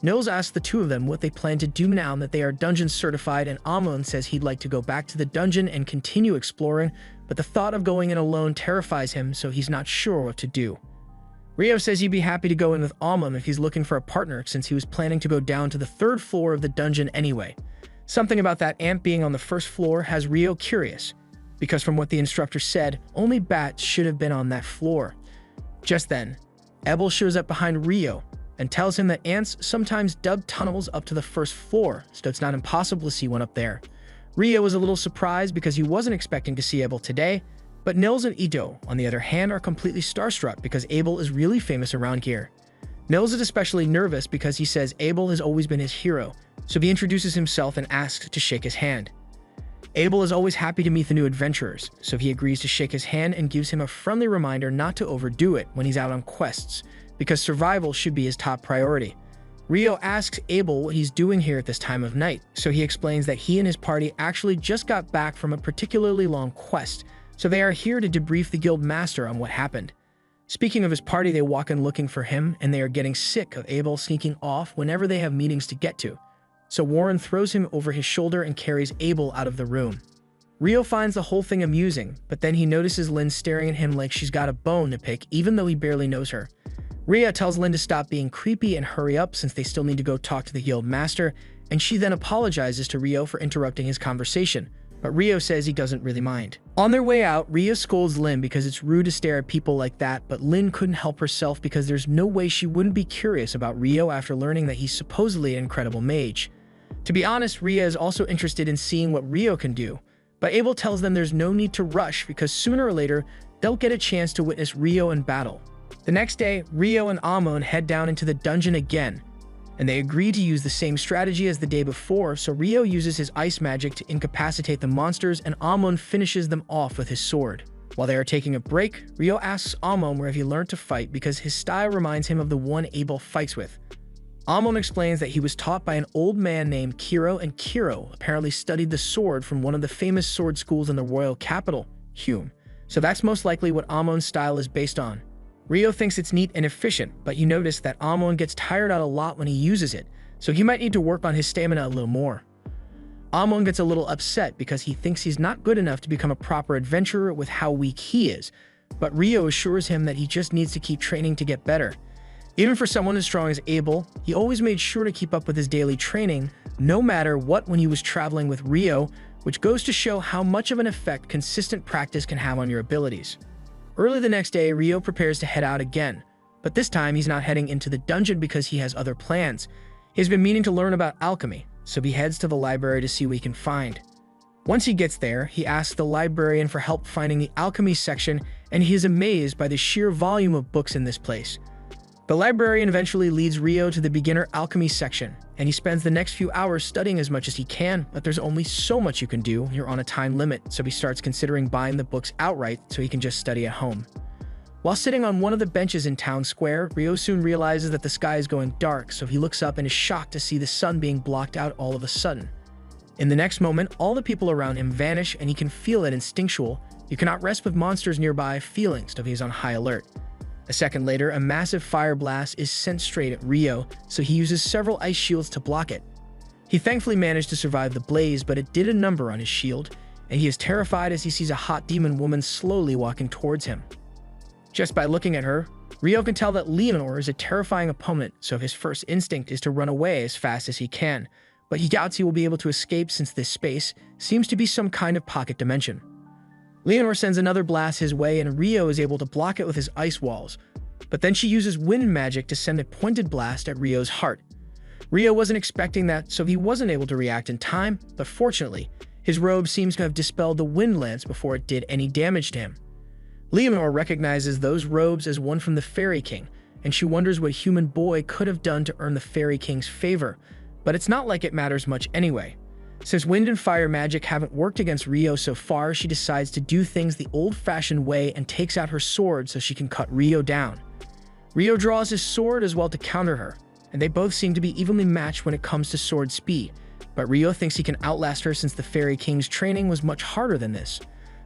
Nils asks the two of them what they plan to do now that they are dungeon certified, and Amon says he'd like to go back to the dungeon and continue exploring, but the thought of going in alone terrifies him, so he's not sure what to do. Rio says he'd be happy to go in with Amon if he's looking for a partner, since he was planning to go down to the third floor of the dungeon anyway. Something about that ant being on the first floor has Rio curious, because from what the instructor said, only bats should have been on that floor. Just then, Ebel shows up behind Rio and tells him that ants sometimes dug tunnels up to the first floor, so it's not impossible to see one up there. Rio was a little surprised because he wasn't expecting to see Ebel today, but Nils and Ito, on the other hand, are completely starstruck because Abel is really famous around here. Nils is especially nervous because he says Abel has always been his hero, so he introduces himself and asks to shake his hand. Abel is always happy to meet the new adventurers, so he agrees to shake his hand and gives him a friendly reminder not to overdo it when he's out on quests, because survival should be his top priority. Rio asks Abel what he's doing here at this time of night, so he explains that he and his party actually just got back from a particularly long quest, so they are here to debrief the guild master on what happened. Speaking of his party, they walk in looking for him, and they are getting sick of Abel sneaking off whenever they have meetings to get to. So Warren throws him over his shoulder and carries Abel out of the room. Rio finds the whole thing amusing, but then he notices Lynn staring at him like she's got a bone to pick even though he barely knows her. Ria tells Lynn to stop being creepy and hurry up since they still need to go talk to the guild master, and she then apologizes to Rio for interrupting his conversation, but Rio says he doesn't really mind. On their way out, Ria scolds Lynn because it's rude to stare at people like that, but Lynn couldn't help herself because there's no way she wouldn't be curious about Rio after learning that he's supposedly an incredible mage. To be honest, Ria is also interested in seeing what Rio can do, but Abel tells them there's no need to rush because sooner or later, they'll get a chance to witness Rio in battle. The next day, Rio and Amon head down into the dungeon again, and they agree to use the same strategy as the day before, so Rio uses his ice magic to incapacitate the monsters and Amon finishes them off with his sword. While they are taking a break, Rio asks Amon where he learned to fight because his style reminds him of the one Abel fights with. Amon explains that he was taught by an old man named Kiro, and Kiro apparently studied the sword from one of the famous sword schools in the royal capital, Hume. So that's most likely what Amon's style is based on. Rio thinks it's neat and efficient, but you notice that Amon gets tired out a lot when he uses it, so he might need to work on his stamina a little more. Amon gets a little upset because he thinks he's not good enough to become a proper adventurer with how weak he is, but Rio assures him that he just needs to keep training to get better. Even for someone as strong as Abel, he always made sure to keep up with his daily training, no matter what, when he was traveling with Rio, which goes to show how much of an effect consistent practice can have on your abilities. Early the next day, Rio prepares to head out again, but this time he's not heading into the dungeon because he has other plans. He's been meaning to learn about alchemy, so he heads to the library to see what he can find. Once he gets there, he asks the librarian for help finding the alchemy section, and he is amazed by the sheer volume of books in this place. The librarian eventually leads Rio to the beginner alchemy section, and he spends the next few hours studying as much as he can, but there's only so much you can do, you're on a time limit, so he starts considering buying the books outright so he can just study at home. While sitting on one of the benches in town square, Rio soon realizes that the sky is going dark, so he looks up and is shocked to see the sun being blocked out all of a sudden. In the next moment, all the people around him vanish and he can feel it instinctual. You cannot rest with monsters nearby feeling, so he is on high alert. A second later, a massive fire blast is sent straight at Rio, so he uses several ice shields to block it. He thankfully managed to survive the blaze, but it did a number on his shield, and he is terrified as he sees a hot demon woman slowly walking towards him. Just by looking at her, Rio can tell that Leonor is a terrifying opponent, so his first instinct is to run away as fast as he can, but he doubts he will be able to escape since this space seems to be some kind of pocket dimension. Leonor sends another blast his way and Rio is able to block it with his ice walls, but then she uses wind magic to send a pointed blast at Rio's heart. Rio wasn't expecting that, so he wasn't able to react in time, but fortunately, his robe seems to have dispelled the wind lance before it did any damage to him. Leonor recognizes those robes as one from the Fairy King, and she wonders what human boy could have done to earn the Fairy King's favor, but it's not like it matters much anyway. Since wind and fire magic haven't worked against Rio so far, she decides to do things the old-fashioned way and takes out her sword so she can cut Rio down. Rio draws his sword as well to counter her, and they both seem to be evenly matched when it comes to sword speed, but Rio thinks he can outlast her since the Fairy King's training was much harder than this.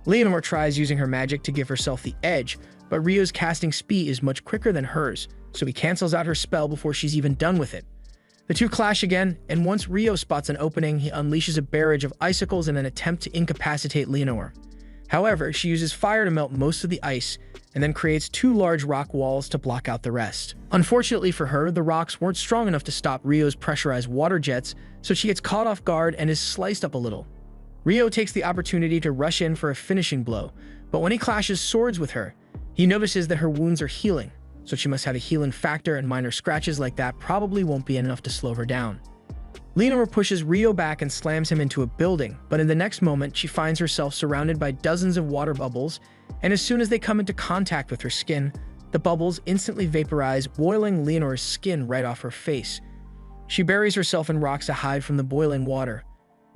Leonor tries using her magic to give herself the edge, but Rio's casting speed is much quicker than hers, so he cancels out her spell before she's even done with it. The two clash again, and once Rio spots an opening, he unleashes a barrage of icicles in an attempt to incapacitate Leonor. However, she uses fire to melt most of the ice, and then creates two large rock walls to block out the rest. Unfortunately for her, the rocks weren't strong enough to stop Rio's pressurized water jets, so she gets caught off guard and is sliced up a little. Rio takes the opportunity to rush in for a finishing blow, but when he clashes swords with her, he notices that her wounds are healing, so she must have a healing factor, and minor scratches like that probably won't be enough to slow her down. Leonor pushes Rio back and slams him into a building, but in the next moment she finds herself surrounded by dozens of water bubbles, and as soon as they come into contact with her skin, the bubbles instantly vaporize, boiling Leonor's skin right off her face. She buries herself in rocks to hide from the boiling water,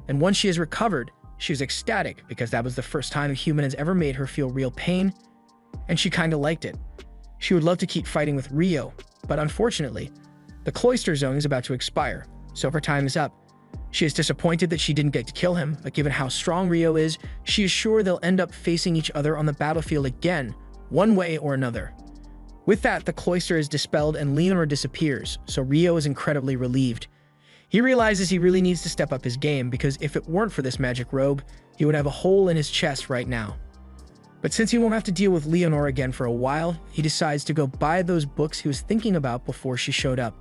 and once she has recovered, she is ecstatic because that was the first time a human has ever made her feel real pain, and she kinda liked it. She would love to keep fighting with Rio, but unfortunately, the cloister zone is about to expire, so her time is up. She is disappointed that she didn't get to kill him, but given how strong Rio is, she is sure they'll end up facing each other on the battlefield again, one way or another. With that, the cloister is dispelled and Leonor disappears, so Rio is incredibly relieved. He realizes he really needs to step up his game because if it weren't for this magic robe, he would have a hole in his chest right now. But since he won't have to deal with Leonor again for a while, he decides to go buy those books he was thinking about before she showed up.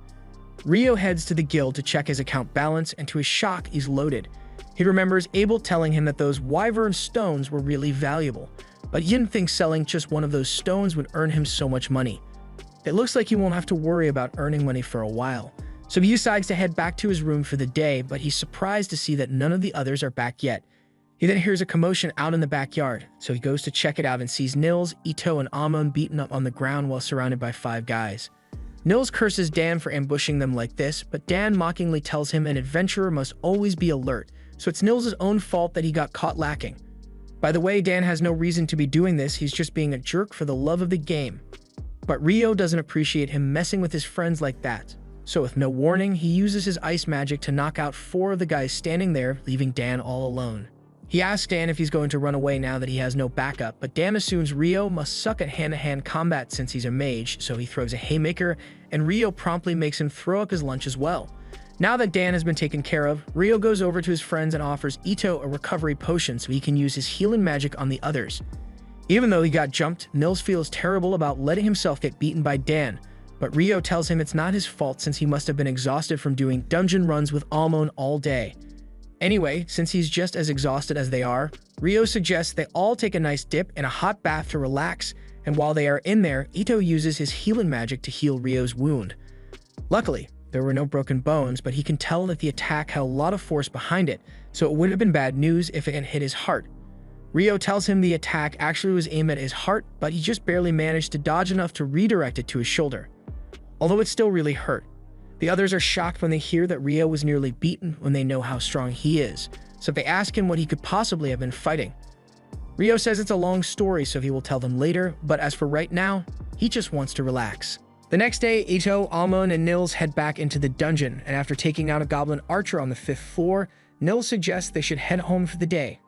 Rio heads to the guild to check his account balance, and to his shock, he's loaded. He remembers Abel telling him that those wyvern stones were really valuable, but he didn't think selling just one of those stones would earn him so much money. It looks like he won't have to worry about earning money for a while, so he decides to head back to his room for the day, but he's surprised to see that none of the others are back yet. He then hears a commotion out in the backyard, so he goes to check it out and sees Nils, Ito, and Amon beaten up on the ground while surrounded by 5 guys. Nils curses Dan for ambushing them like this, but Dan mockingly tells him an adventurer must always be alert, so it's Nils' own fault that he got caught lacking. By the way, Dan has no reason to be doing this, he's just being a jerk for the love of the game. But Rio doesn't appreciate him messing with his friends like that, so with no warning, he uses his ice magic to knock out 4 of the guys standing there, leaving Dan all alone. He asks Dan if he's going to run away now that he has no backup, but Dan assumes Rio must suck at hand-to-hand combat since he's a mage, so he throws a haymaker, and Rio promptly makes him throw up his lunch as well. Now that Dan has been taken care of, Rio goes over to his friends and offers Ito a recovery potion so he can use his healing magic on the others. Even though he got jumped, Nils feels terrible about letting himself get beaten by Dan, but Rio tells him it's not his fault since he must have been exhausted from doing dungeon runs with Amon all day. Anyway, since he's just as exhausted as they are, Rio suggests they all take a nice dip in a hot bath to relax, and while they are in there, Ito uses his healing magic to heal Rio's wound. Luckily, there were no broken bones, but he can tell that the attack had a lot of force behind it, so it would have been bad news if it had hit his heart. Rio tells him the attack actually was aimed at his heart, but he just barely managed to dodge enough to redirect it to his shoulder. Although it still really hurt. The others are shocked when they hear that Rio was nearly beaten when they know how strong he is, so they ask him what he could possibly have been fighting. Rio says it's a long story, so he will tell them later, but as for right now, he just wants to relax. The next day, Ito, Amon, and Nils head back into the dungeon, and after taking out a goblin archer on the 5th floor, Nils suggests they should head home for the day.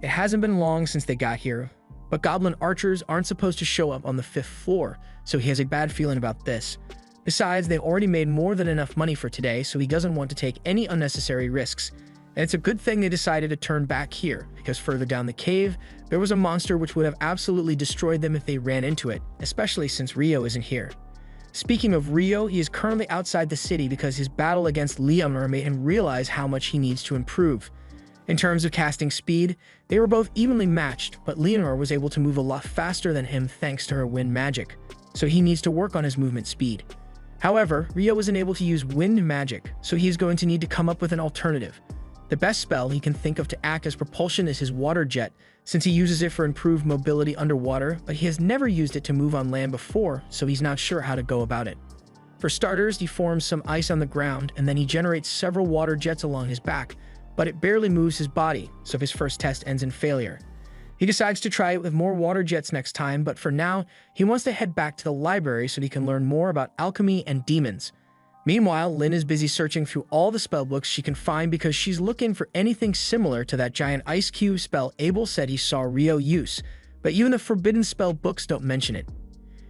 It hasn't been long since they got here, but goblin archers aren't supposed to show up on the 5th floor, so he has a bad feeling about this. Besides, they already made more than enough money for today, so he doesn't want to take any unnecessary risks. And it's a good thing they decided to turn back here, because further down the cave, there was a monster which would have absolutely destroyed them if they ran into it, especially since Rio isn't here. Speaking of Rio, he is currently outside the city because his battle against Leonor made him realize how much he needs to improve. In terms of casting speed, they were both evenly matched, but Leonor was able to move a lot faster than him thanks to her wind magic, so he needs to work on his movement speed. However, Rio isn't able to use wind magic, so he is going to need to come up with an alternative. The best spell he can think of to act as propulsion is his water jet, since he uses it for improved mobility underwater, but he has never used it to move on land before, so he's not sure how to go about it. For starters, he forms some ice on the ground, and then he generates several water jets along his back, but it barely moves his body, so his first test ends in failure. He decides to try it with more water jets next time, but for now, he wants to head back to the library so he can learn more about alchemy and demons. Meanwhile, Lynn is busy searching through all the spellbooks she can find because she's looking for anything similar to that giant ice cube spell Abel said he saw Rio use, but even the forbidden spell books don't mention it.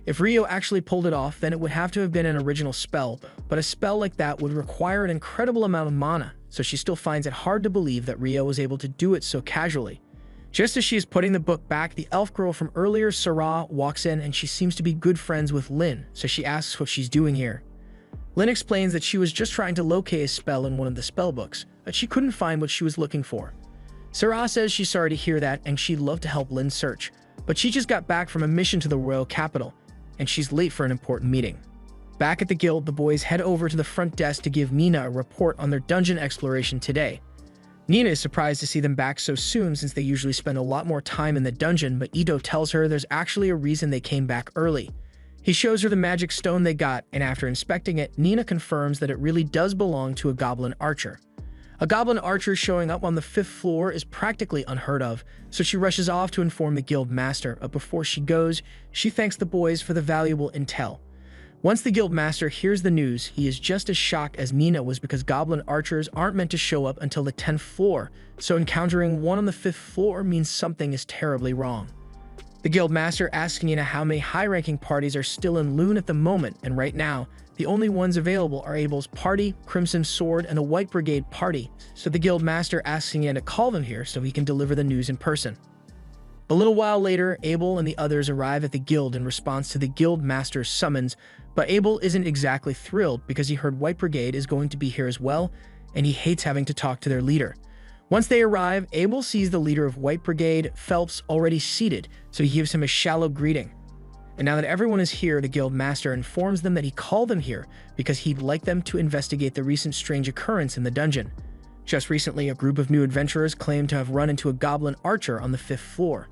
If Rio actually pulled it off, then it would have to have been an original spell, but a spell like that would require an incredible amount of mana, so she still finds it hard to believe that Rio was able to do it so casually. Just as she is putting the book back, the elf girl from earlier, Sarah, walks in and she seems to be good friends with Lynn, so she asks what she's doing here. Lynn explains that she was just trying to locate a spell in one of the spellbooks, but she couldn't find what she was looking for. Sarah says she's sorry to hear that and she'd love to help Lynn search, but she just got back from a mission to the royal capital, and she's late for an important meeting. Back at the guild, the boys head over to the front desk to give Nina a report on their dungeon exploration today. Nina is surprised to see them back so soon since they usually spend a lot more time in the dungeon, but Ito tells her there's actually a reason they came back early. He shows her the magic stone they got, and after inspecting it, Nina confirms that it really does belong to a goblin archer. A goblin archer showing up on the 5th floor is practically unheard of, so she rushes off to inform the guild master, but before she goes, she thanks the boys for the valuable intel. Once the guild master hears the news, he is just as shocked as Nina was because goblin archers aren't meant to show up until the 10th floor, so encountering one on the 5th floor means something is terribly wrong. The guild master asks Nina how many high-ranking parties are still in Loon at the moment, and right now, the only ones available are Abel's party, Crimson Sword, and a White Brigade party, so the guild master asks Nina to call them here so he can deliver the news in person. A little while later, Abel and the others arrive at the guild in response to the guild master's summons, but Abel isn't exactly thrilled because he heard White Brigade is going to be here as well, and he hates having to talk to their leader. Once they arrive, Abel sees the leader of White Brigade, Phelps, already seated, so he gives him a shallow greeting. And now that everyone is here, the guild master informs them that he called them here because he'd like them to investigate the recent strange occurrence in the dungeon. Just recently, a group of new adventurers claimed to have run into a goblin archer on the 5th floor.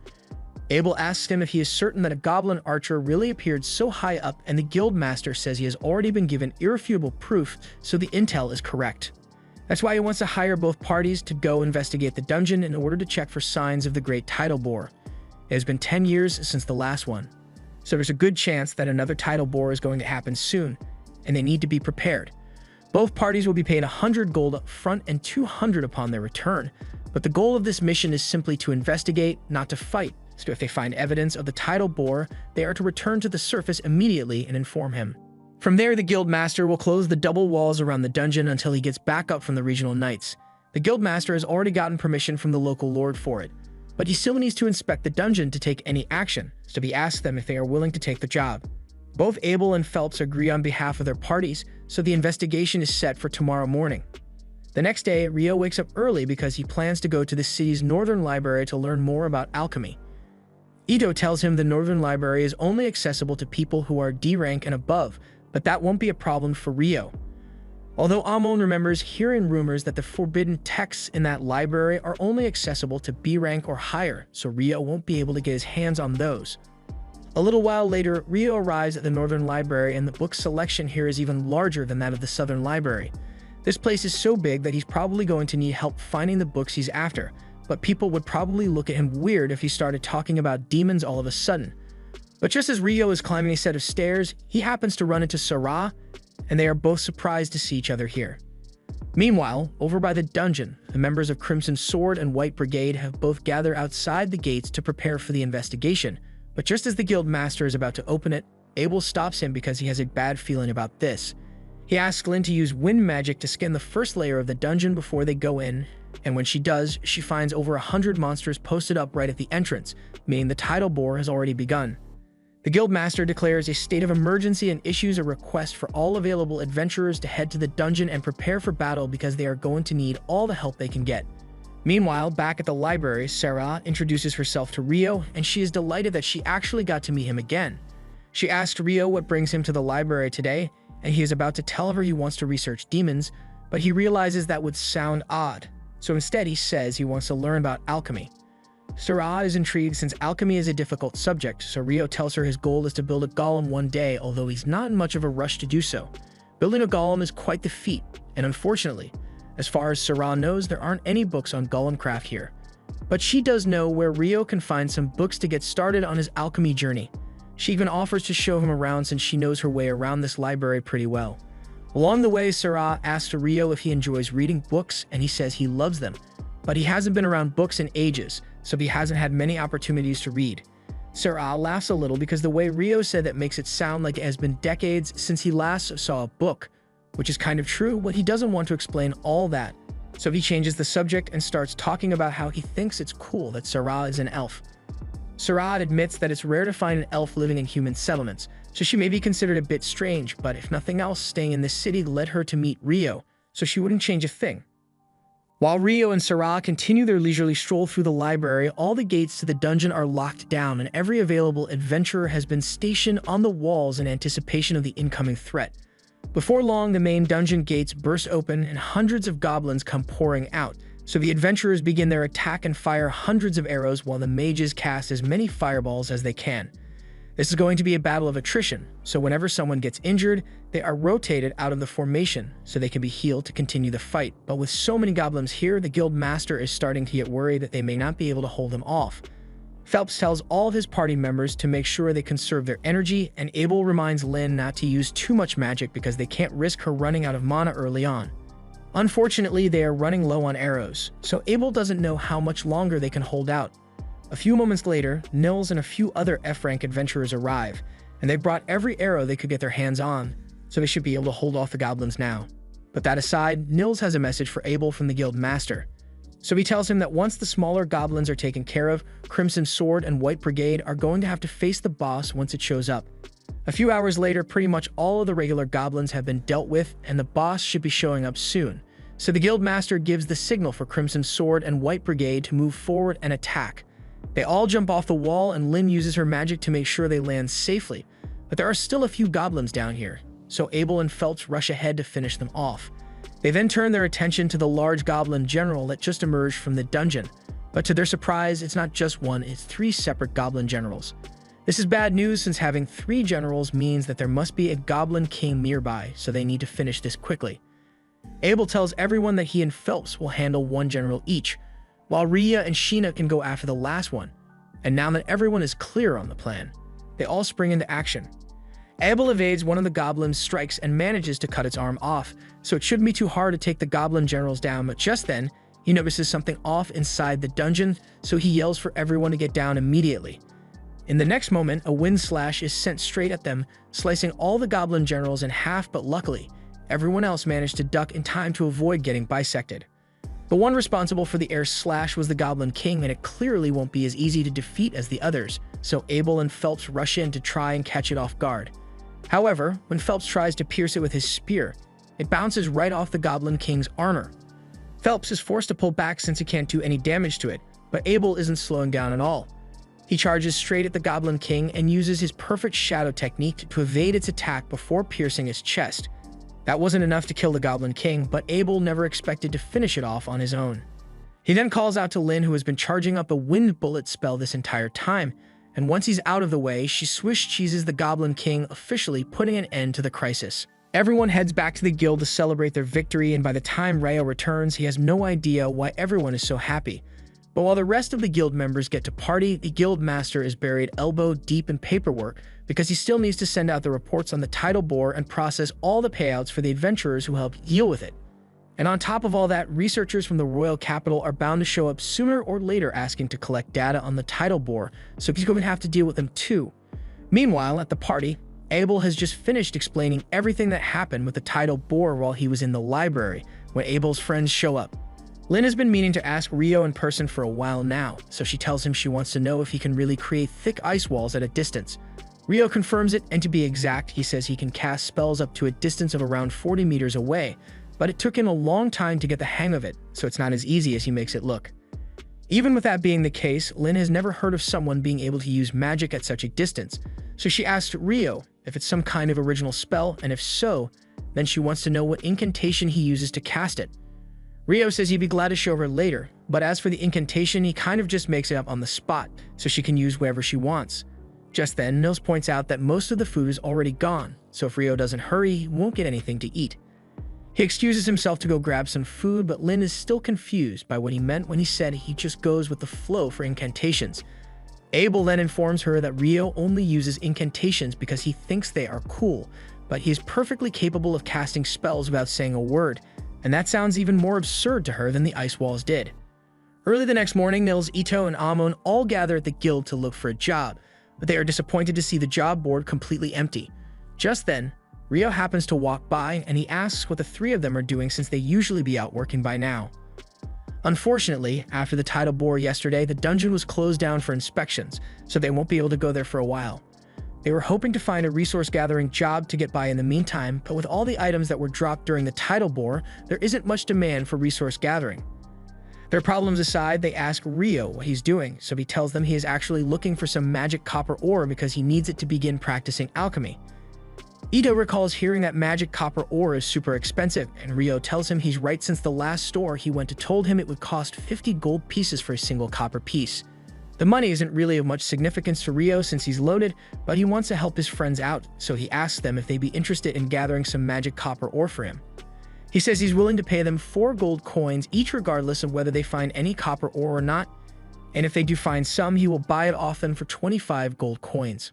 Abel asks him if he is certain that a goblin archer really appeared so high up, and the guild master says he has already been given irrefutable proof, so the intel is correct. That's why he wants to hire both parties to go investigate the dungeon in order to check for signs of the Great Tidal Bore. It has been 10 years since the last one, so there's a good chance that another tidal bore is going to happen soon, and they need to be prepared. Both parties will be paid 100 gold up front and 200 upon their return, but the goal of this mission is simply to investigate, not to fight, so if they find evidence of the tidal bore, they are to return to the surface immediately and inform him. From there, the guild master will close the double walls around the dungeon until he gets back up from the regional knights. The guild master has already gotten permission from the local lord for it, but he still needs to inspect the dungeon to take any action, so he asks them if they are willing to take the job. Both Abel and Phelps agree on behalf of their parties, so the investigation is set for tomorrow morning. The next day, Rio wakes up early because he plans to go to the city's northern library to learn more about alchemy. Ito tells him the northern library is only accessible to people who are D rank and above, but that won't be a problem for Rio. Although Amon remembers hearing rumors that the forbidden texts in that library are only accessible to B rank or higher, so Rio won't be able to get his hands on those. A little while later, Rio arrives at the Northern Library, and the book selection here is even larger than that of the Southern Library. This place is so big that he's probably going to need help finding the books he's after, but people would probably look at him weird if he started talking about demons all of a sudden. But just as Rio is climbing a set of stairs, he happens to run into Sarah, and they are both surprised to see each other here. Meanwhile, over by the dungeon, the members of Crimson Sword and White Brigade have both gathered outside the gates to prepare for the investigation, but just as the guild master is about to open it, Abel stops him because he has a bad feeling about this. He asks Lynn to use wind magic to scan the first layer of the dungeon before they go in, and when she does, she finds over 100 monsters posted up right at the entrance, meaning the tidal bore has already begun. The guildmaster declares a state of emergency and issues a request for all available adventurers to head to the dungeon and prepare for battle because they are going to need all the help they can get. Meanwhile, back at the library, Sarah introduces herself to Rio, and she is delighted that she actually got to meet him again. She asks Rio what brings him to the library today, and he is about to tell her he wants to research demons, but he realizes that would sound odd. so instead he says he wants to learn about alchemy. Sarah is intrigued since alchemy is a difficult subject, so Rio tells her his goal is to build a golem one day, although he's not in much of a rush to do so. Building a golem is quite the feat, and unfortunately, as far as Sarah knows, there aren't any books on golem craft here. But she does know where Rio can find some books to get started on his alchemy journey. She even offers to show him around since she knows her way around this library pretty well. Along the way, Sarah asks Rio if he enjoys reading books, and he says he loves them, but he hasn't been around books in ages, so he hasn't had many opportunities to read. Sarah laughs a little because the way Rio said that makes it sound like it has been decades since he last saw a book, which is kind of true, but he doesn't want to explain all that. So he changes the subject and starts talking about how he thinks it's cool that Sarah is an elf. Sarah admits that it's rare to find an elf living in human settlements, so she may be considered a bit strange, but if nothing else, staying in this city led her to meet Rio, so she wouldn't change a thing. While Rio and Sarah continue their leisurely stroll through the library, all the gates to the dungeon are locked down and every available adventurer has been stationed on the walls in anticipation of the incoming threat. Before long, the main dungeon gates burst open and hundreds of goblins come pouring out, so the adventurers begin their attack and fire hundreds of arrows while the mages cast as many fireballs as they can. This is going to be a battle of attrition, so whenever someone gets injured, they are rotated out of the formation so they can be healed to continue the fight. But with so many goblins here, the guild master is starting to get worried that they may not be able to hold them off. Phelps tells all of his party members to make sure they conserve their energy, and Abel reminds Lynn not to use too much magic because they can't risk her running out of mana early on. Unfortunately, they are running low on arrows, so Abel doesn't know how much longer they can hold out. A few moments later, Nils and a few other F-rank adventurers arrive, and they brought every arrow they could get their hands on, so they should be able to hold off the goblins now. But that aside, Nils has a message for Abel from the guild master. So he tells him that once the smaller goblins are taken care of, Crimson Sword and White Brigade are going to have to face the boss once it shows up. A few hours later, pretty much all of the regular goblins have been dealt with, and the boss should be showing up soon. So the guild master gives the signal for Crimson Sword and White Brigade to move forward and attack. They all jump off the wall, and Lynn uses her magic to make sure they land safely. But there are still a few goblins down here, so Abel and Phelps rush ahead to finish them off. They then turn their attention to the large goblin general that just emerged from the dungeon. But to their surprise, it's not just one, it's 3 separate goblin generals. This is bad news since having 3 generals means that there must be a goblin king nearby, so they need to finish this quickly. Abel tells everyone that he and Phelps will handle 1 general each, while Rhea and Sheena can go after the last one. And now that everyone is clear on the plan, they all spring into action. Abel evades one of the goblin's strikes and manages to cut its arm off, so it shouldn't be too hard to take the goblin generals down, but just then, he notices something off inside the dungeon, so he yells for everyone to get down immediately. In the next moment, a wind slash is sent straight at them, slicing all the goblin generals in half, but luckily, everyone else managed to duck in time to avoid getting bisected. The one responsible for the air slash was the Goblin King, and it clearly won't be as easy to defeat as the others, so Abel and Phelps rush in to try and catch it off guard. However, when Phelps tries to pierce it with his spear, it bounces right off the Goblin King's armor. Phelps is forced to pull back since he can't do any damage to it, but Abel isn't slowing down at all. He charges straight at the Goblin King and uses his perfect shadow technique to evade its attack before piercing his chest. That wasn't enough to kill the Goblin King, but Abel never expected to finish it off on his own. He then calls out to Lynn, who has been charging up a wind bullet spell this entire time, and once he's out of the way, she swish cheeses the Goblin King, officially putting an end to the crisis. Everyone heads back to the guild to celebrate their victory, and by the time Rayo returns, he has no idea why everyone is so happy. But while the rest of the guild members get to party, the guild master is buried elbow deep in paperwork because he still needs to send out the reports on the tidal bore and process all the payouts for the adventurers who helped deal with it. And on top of all that, researchers from the royal capital are bound to show up sooner or later asking to collect data on the tidal bore, so he's going to have to deal with them too. Meanwhile, at the party, Abel has just finished explaining everything that happened with the tidal bore while he was in the library when Abel's friends show up. Lynn has been meaning to ask Rio in person for a while now, so she tells him she wants to know if he can really create thick ice walls at a distance. Rio confirms it, and to be exact, he says he can cast spells up to a distance of around 40 meters away, but it took him a long time to get the hang of it, so it's not as easy as he makes it look. Even with that being the case, Lynn has never heard of someone being able to use magic at such a distance, so she asks Rio if it's some kind of original spell, and if so, then she wants to know what incantation he uses to cast it. Rio says he'd be glad to show her later, but as for the incantation, he kind of just makes it up on the spot, so she can use wherever she wants. Just then, Nils points out that most of the food is already gone, so if Rio doesn't hurry, he won't get anything to eat. He excuses himself to go grab some food, but Lynn is still confused by what he meant when he said he just goes with the flow for incantations. Abel then informs her that Rio only uses incantations because he thinks they are cool, but he is perfectly capable of casting spells without saying a word, and that sounds even more absurd to her than the ice walls did. Early the next morning, Nils, Ito, and Amon all gather at the guild to look for a job, but they are disappointed to see the job board completely empty. Just then, Rio happens to walk by and he asks what the three of them are doing since they usually be out working by now. Unfortunately, after the title bore yesterday, the dungeon was closed down for inspections, so they won't be able to go there for a while. They were hoping to find a resource gathering job to get by in the meantime, but with all the items that were dropped during the title bore, there isn't much demand for resource gathering. Their problems aside, they ask Rio what he's doing, so he tells them he is actually looking for some magic copper ore because he needs it to begin practicing alchemy. Ito recalls hearing that magic copper ore is super expensive, and Rio tells him he's right since the last store he went to told him it would cost 50 gold pieces for a single copper piece. The money isn't really of much significance to Rio since he's loaded, but he wants to help his friends out, so he asks them if they'd be interested in gathering some magic copper ore for him. He says he's willing to pay them 4 gold coins each regardless of whether they find any copper ore or not, and if they do find some, he will buy it off them for 25 gold coins.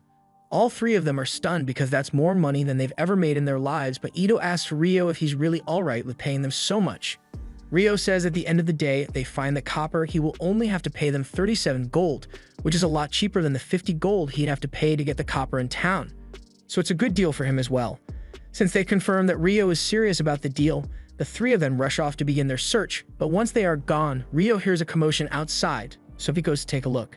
All three of them are stunned because that's more money than they've ever made in their lives, but Ito asks Rio if he's really alright with paying them so much. Rio says at the end of the day, if they find the copper, he will only have to pay them 37 gold, which is a lot cheaper than the 50 gold he'd have to pay to get the copper in town. So it's a good deal for him as well. Since they confirm that Rio is serious about the deal, the three of them rush off to begin their search, but once they are gone, Rio hears a commotion outside, so he goes to take a look.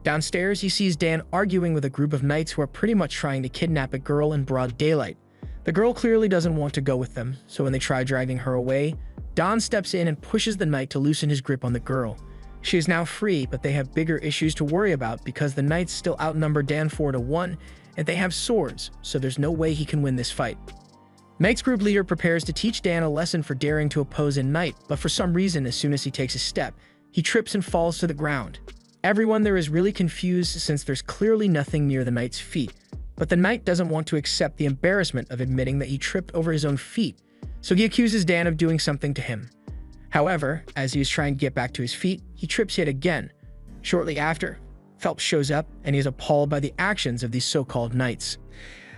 Downstairs, he sees Dan arguing with a group of knights who are pretty much trying to kidnap a girl in broad daylight. The girl clearly doesn't want to go with them, so when they try dragging her away, Don steps in and pushes the knight to loosen his grip on the girl. She is now free, but they have bigger issues to worry about because the knights still outnumber Dan 4-1, and they have swords, so there's no way he can win this fight. Knight's group leader prepares to teach Dan a lesson for daring to oppose a knight, but for some reason, as soon as he takes a step, he trips and falls to the ground. Everyone there is really confused since there's clearly nothing near the knight's feet, but the knight doesn't want to accept the embarrassment of admitting that he tripped over his own feet, so he accuses Dan of doing something to him. However, as he is trying to get back to his feet, he trips yet again. Shortly after, Phelps shows up and he is appalled by the actions of these so-called knights.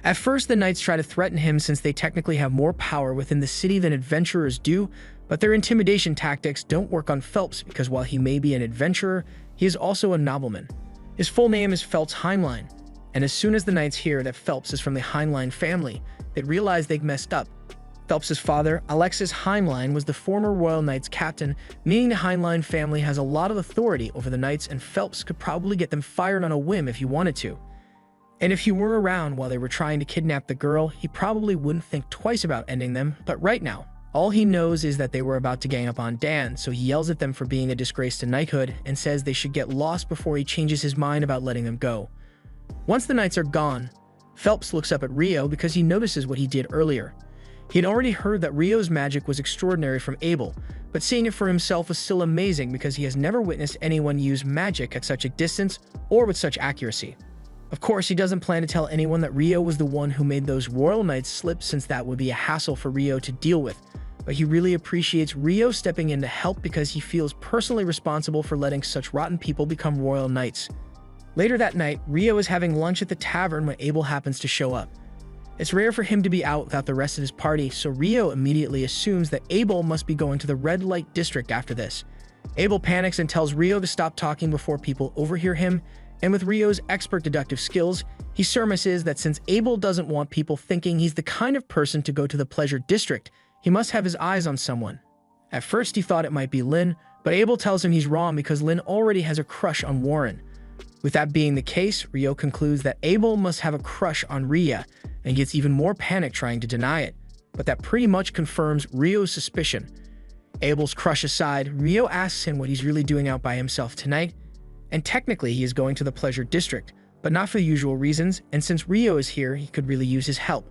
At first, the knights try to threaten him since they technically have more power within the city than adventurers do, but their intimidation tactics don't work on Phelps because while he may be an adventurer, he is also a nobleman. His full name is Phelps Heinlein, and as soon as the knights hear that Phelps is from the Heinlein family, they realize they've messed up. Phelps's father, Alexis Heinlein, was the former Royal Knights captain, meaning the Heinlein family has a lot of authority over the knights, and Phelps could probably get them fired on a whim if he wanted to. And if he were around while they were trying to kidnap the girl, he probably wouldn't think twice about ending them, but right now, all he knows is that they were about to gang up on Dan, so he yells at them for being a disgrace to knighthood and says they should get lost before he changes his mind about letting them go. Once the knights are gone, Phelps looks up at Rio because he notices what he did earlier. He had already heard that Rio's magic was extraordinary from Abel, but seeing it for himself was still amazing because he has never witnessed anyone use magic at such a distance or with such accuracy. Of course, he doesn't plan to tell anyone that Rio was the one who made those royal knights slip since that would be a hassle for Rio to deal with, but he really appreciates Rio stepping in to help because he feels personally responsible for letting such rotten people become royal knights. Later that night, Rio is having lunch at the tavern when Abel happens to show up. It's rare for him to be out without the rest of his party, so Rio immediately assumes that Abel must be going to the red light district after this. Abel panics and tells Rio to stop talking before people overhear him, and with Rio's expert deductive skills, he surmises that since Abel doesn't want people thinking he's the kind of person to go to the pleasure district, he must have his eyes on someone. At first he thought it might be Lynn, but Abel tells him he's wrong because Lynn already has a crush on Warren. With that being the case, Rio concludes that Abel must have a crush on Rhea, and gets even more panicked trying to deny it, but that pretty much confirms Rio's suspicion. Abel's crush aside, Rio asks him what he's really doing out by himself tonight, and technically he is going to the pleasure district, but not for the usual reasons, and since Rio is here, he could really use his help.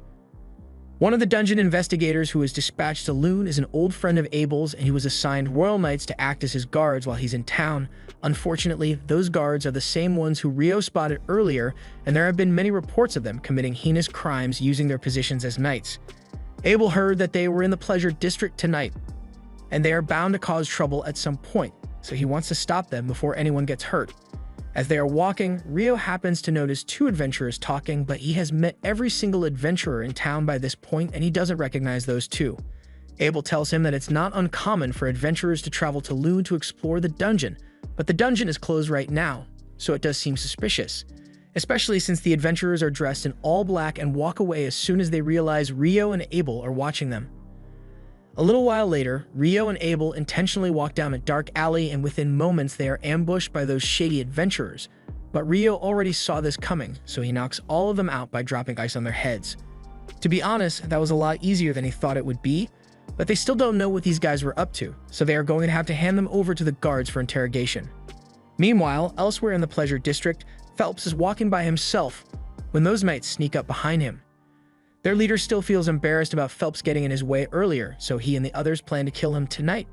One of the dungeon investigators who was dispatched to Loon is an old friend of Abel's, and he was assigned royal knights to act as his guards while he's in town. Unfortunately, those guards are the same ones who Rio spotted earlier, and there have been many reports of them committing heinous crimes using their positions as knights. Abel heard that they were in the pleasure district tonight, and they are bound to cause trouble at some point, so he wants to stop them before anyone gets hurt. As they are walking, Rio happens to notice two adventurers talking, but he has met every single adventurer in town by this point, and he doesn't recognize those two. Abel tells him that it's not uncommon for adventurers to travel to Loon to explore the dungeon, but the dungeon is closed right now, so it does seem suspicious, especially since the adventurers are dressed in all black and walk away as soon as they realize Rio and Abel are watching them. A little while later, Rio and Abel intentionally walk down a dark alley, and within moments they are ambushed by those shady adventurers. But Rio already saw this coming, so he knocks all of them out by dropping ice on their heads. To be honest, that was a lot easier than he thought it would be, but they still don't know what these guys were up to, so they are going to have to hand them over to the guards for interrogation. Meanwhile, elsewhere in the Pleasure District, Phelps is walking by himself when those knights sneak up behind him. Their leader still feels embarrassed about Phelps getting in his way earlier, so he and the others plan to kill him tonight.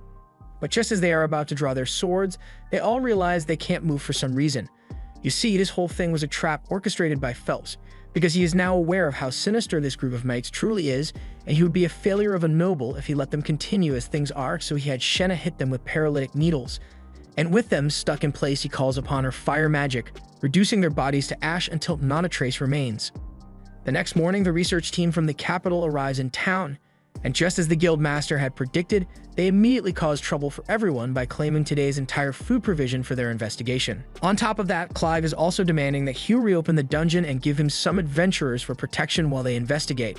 But just as they are about to draw their swords, they all realize they can't move for some reason. You see, this whole thing was a trap orchestrated by Phelps, because he is now aware of how sinister this group of knights truly is, and he would be a failure of a noble if he let them continue as things are, so he had Shenna hit them with paralytic needles. And with them stuck in place, he calls upon her fire magic, reducing their bodies to ash until not a trace remains. The next morning, the research team from the capital arrives in town, and just as the guild master had predicted, they immediately cause trouble for everyone by claiming today's entire food provision for their investigation. On top of that, Clive is also demanding that Hugh reopen the dungeon and give him some adventurers for protection while they investigate.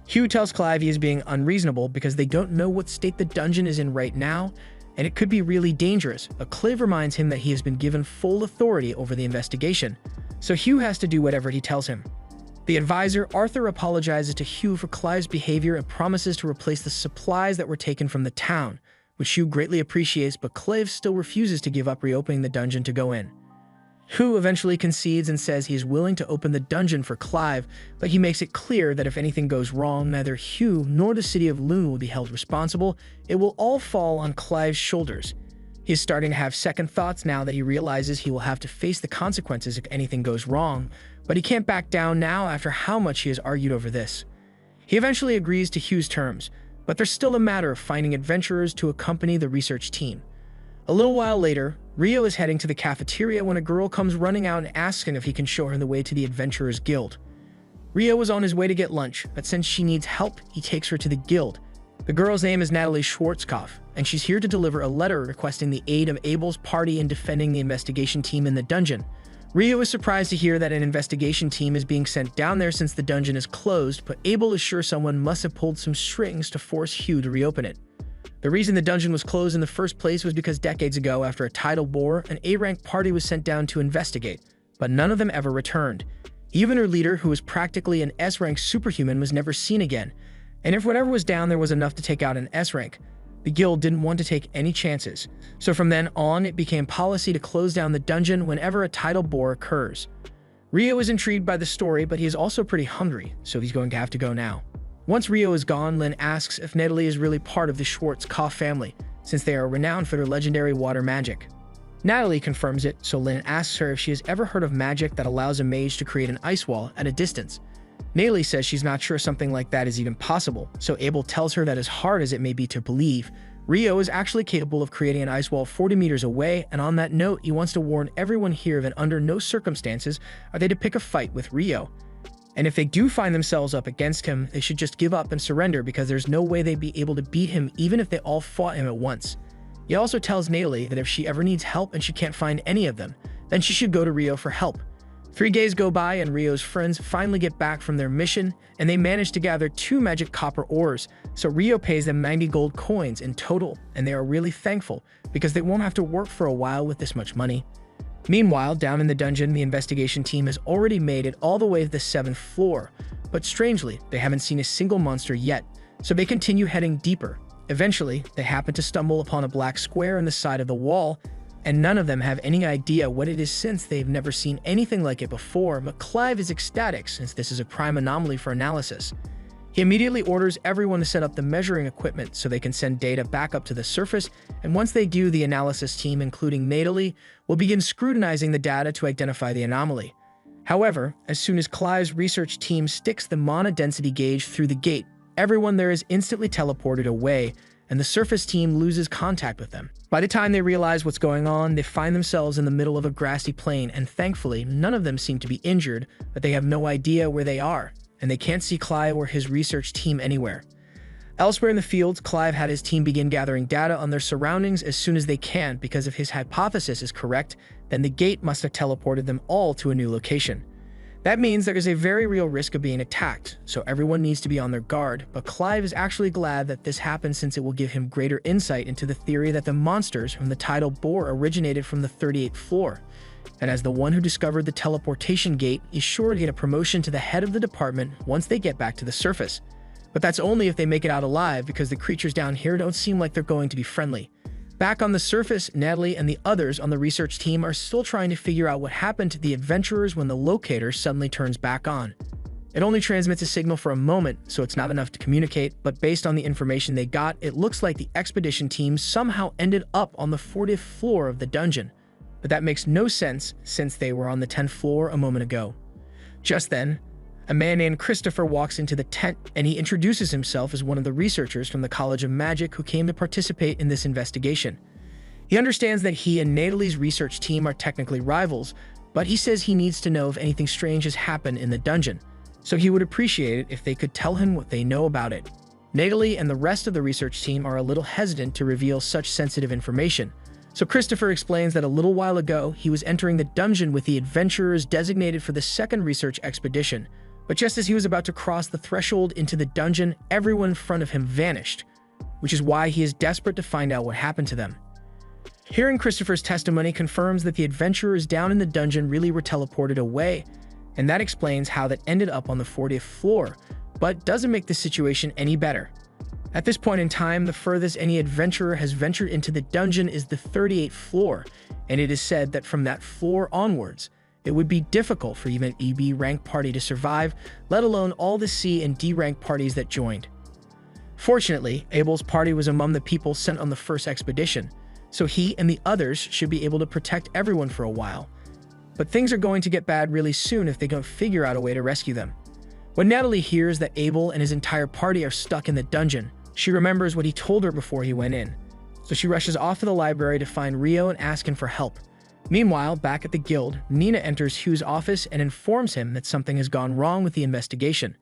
Hugh tells Clive he is being unreasonable because they don't know what state the dungeon is in right now, and it could be really dangerous, but Clive reminds him that he has been given full authority over the investigation, so Hugh has to do whatever he tells him. The advisor, Arthur, apologizes to Hugh for Clive's behavior and promises to replace the supplies that were taken from the town, which Hugh greatly appreciates, but Clive still refuses to give up reopening the dungeon to go in. Hugh eventually concedes and says he is willing to open the dungeon for Clive, but he makes it clear that if anything goes wrong, neither Hugh nor the city of Loon will be held responsible. It will all fall on Clive's shoulders. He is starting to have second thoughts now that he realizes he will have to face the consequences if anything goes wrong, but he can't back down now after how much he has argued over this. He eventually agrees to Hugh's terms, but there's still a matter of finding adventurers to accompany the research team. A little while later, Rio is heading to the cafeteria when a girl comes running out and asks him if he can show her the way to the Adventurers Guild. Rio was on his way to get lunch, but since she needs help, he takes her to the guild. The girl's name is Natalie Schwarzkopf, and she's here to deliver a letter requesting the aid of Abel's party in defending the investigation team in the dungeon. Rio is surprised to hear that an investigation team is being sent down there since the dungeon is closed, but Abel is sure someone must have pulled some strings to force Hugh to reopen it. The reason the dungeon was closed in the first place was because decades ago, after a tidal bore, an A-rank party was sent down to investigate, but none of them ever returned. Even her leader, who was practically an S-rank superhuman, was never seen again, and if whatever was down there was enough to take out an S-rank, the guild didn't want to take any chances. So from then on, it became policy to close down the dungeon whenever a tidal bore occurs. Rio is intrigued by the story, but he is also pretty hungry, so he's going to have to go now. Once Rio is gone, Lynn asks if Natalie is really part of the Schwarzkopf family, since they are renowned for their legendary water magic. Natalie confirms it, so Lynn asks her if she has ever heard of magic that allows a mage to create an ice wall at a distance. Natalie says she's not sure something like that is even possible, so Abel tells her that as hard as it may be to believe, Rio is actually capable of creating an ice wall 40 meters away, and on that note, he wants to warn everyone here that under no circumstances are they to pick a fight with Rio. And if they do find themselves up against him, they should just give up and surrender because there's no way they'd be able to beat him even if they all fought him at once. He also tells Natalie that if she ever needs help and she can't find any of them, then she should go to Rio for help. 3 days go by and Rio's friends finally get back from their mission, and they manage to gather 2 magic copper ores, so Rio pays them 90 gold coins in total, and they are really thankful because they won't have to work for a while with this much money. Meanwhile, down in the dungeon, the investigation team has already made it all the way to the 7th floor, but strangely, they haven't seen a single monster yet, so they continue heading deeper. Eventually, they happen to stumble upon a black square in the side of the wall, and none of them have any idea what it is since they've never seen anything like it before, but Clive is ecstatic since this is a prime anomaly for analysis. He immediately orders everyone to set up the measuring equipment so they can send data back up to the surface, and once they do, the analysis team, including Natalie, will begin scrutinizing the data to identify the anomaly. However, as soon as Clive's research team sticks the mana density gauge through the gate, everyone there is instantly teleported away, and the surface team loses contact with them. By the time they realize what's going on, they find themselves in the middle of a grassy plain, and thankfully, none of them seem to be injured, but they have no idea where they are, and they can't see Clive or his research team anywhere. Elsewhere in the fields, Clive had his team begin gathering data on their surroundings as soon as they can, because if his hypothesis is correct, then the gate must have teleported them all to a new location. That means there is a very real risk of being attacked, so everyone needs to be on their guard, but Clive is actually glad that this happened since it will give him greater insight into the theory that the monsters from the tidal bore originated from the 38th floor. And as the one who discovered the teleportation gate, is sure to get a promotion to the head of the department once they get back to the surface. But that's only if they make it out alive, because the creatures down here don't seem like they're going to be friendly. Back on the surface, Natalie and the others on the research team are still trying to figure out what happened to the adventurers when the locator suddenly turns back on. It only transmits a signal for a moment, so it's not enough to communicate, but based on the information they got, it looks like the expedition team somehow ended up on the 40th floor of the dungeon. But that makes no sense since they were on the 10th floor a moment ago. Just then, a man named Christopher walks into the tent, and he introduces himself as one of the researchers from the College of Magic who came to participate in this investigation. He understands that he and Natalie's research team are technically rivals, but he says he needs to know if anything strange has happened in the dungeon, so he would appreciate it if they could tell him what they know about it. Natalie and the rest of the research team are a little hesitant to reveal such sensitive information, so Christopher explains that a little while ago he was entering the dungeon with the adventurers designated for the second research expedition. But just as he was about to cross the threshold into the dungeon, everyone in front of him vanished, which is why he is desperate to find out what happened to them. Hearing Christopher's testimony confirms that the adventurers down in the dungeon really were teleported away, and that explains how that ended up on the 40th floor, but doesn't make the situation any better. At this point in time, the furthest any adventurer has ventured into the dungeon is the 38th floor, and it is said that from that floor onwards, it would be difficult for even an EB rank party to survive, let alone all the C and D rank parties that joined. Fortunately, Abel's party was among the people sent on the first expedition, so he and the others should be able to protect everyone for a while. But things are going to get bad really soon if they don't figure out a way to rescue them. When Natalie hears that Abel and his entire party are stuck in the dungeon, she remembers what he told her before he went in. So she rushes off to the library to find Rio and ask him for help. Meanwhile, back at the guild, Nina enters Hugh's office and informs him that something has gone wrong with the investigation.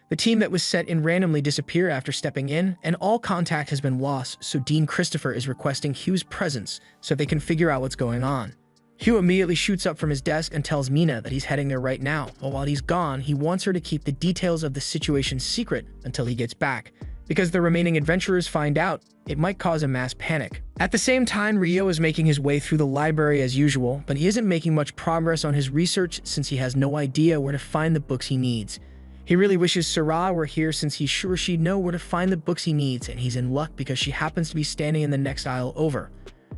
The team that was set in randomly disappear after stepping in, and all contact has been lost, so Dean Christopher is requesting Hugh's presence so they can figure out what's going on. Hugh immediately shoots up from his desk and tells Mina that he's heading there right now, but while he's gone, he wants her to keep the details of the situation secret until he gets back, because the remaining adventurers find out, it might cause a mass panic. At the same time, Rio is making his way through the library as usual, but he isn't making much progress on his research since he has no idea where to find the books he needs. He really wishes Sarah were here since he's sure she'd know where to find the books he needs, and he's in luck because she happens to be standing in the next aisle over.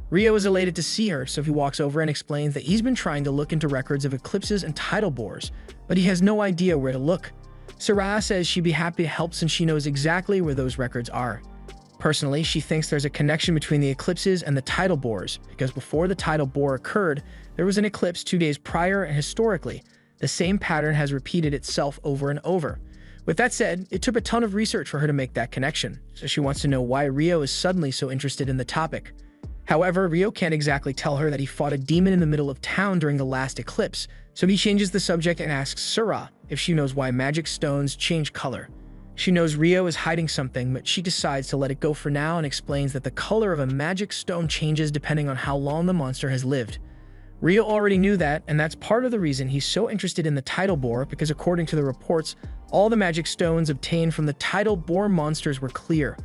Rio is elated to see her, so he walks over and explains that he's been trying to look into records of eclipses and tidal bores, but he has no idea where to look. Sarah says she'd be happy to help since she knows exactly where those records are. Personally, she thinks there's a connection between the eclipses and the tidal bores, because before the tidal bore occurred, there was an eclipse 2 days prior, and historically, the same pattern has repeated itself over and over. With that said, it took a ton of research for her to make that connection, so she wants to know why Rio is suddenly so interested in the topic. However, Rio can't exactly tell her that he fought a demon in the middle of town during the last eclipse, so he changes the subject and asks Sarah if she knows why magic stones change color. She knows Rio is hiding something, but she decides to let it go for now and explains that the color of a magic stone changes depending on how long the monster has lived. Rio already knew that, and that's part of the reason he's so interested in the tidal bore, because according to the reports, all the magic stones obtained from the tidal bore monsters were clear.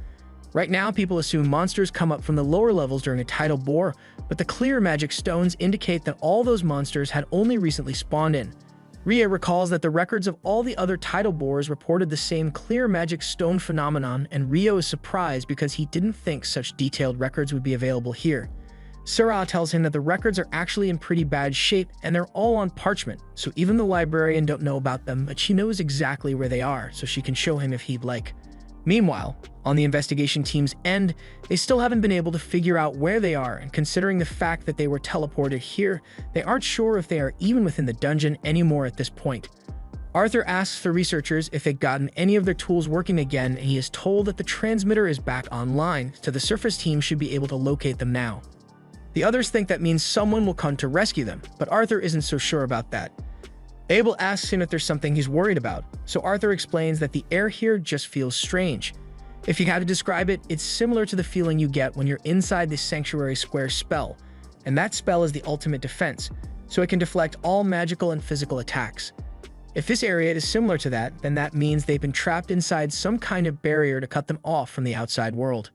Right now, people assume monsters come up from the lower levels during a tidal bore, but the clear magic stones indicate that all those monsters had only recently spawned in. Ria recalls that the records of all the other tidal bores reported the same clear magic stone phenomenon, and Rio is surprised because he didn't think such detailed records would be available here. Sarah tells him that the records are actually in pretty bad shape and they're all on parchment, so even the librarian don't know about them, but she knows exactly where they are, so she can show him if he'd like. Meanwhile, on the investigation team's end, they still haven't been able to figure out where they are, and considering the fact that they were teleported here, they aren't sure if they are even within the dungeon anymore at this point. Arthur asks the researchers if they've gotten any of their tools working again, and he is told that the transmitter is back online, so the surface team should be able to locate them now. The others think that means someone will come to rescue them, but Arthur isn't so sure about that. Abel asks him if there's something he's worried about, so Arthur explains that the air here just feels strange. If you had to describe it, it's similar to the feeling you get when you're inside the Sanctuary Square spell, and that spell is the ultimate defense, so it can deflect all magical and physical attacks. If this area is similar to that, then that means they've been trapped inside some kind of barrier to cut them off from the outside world.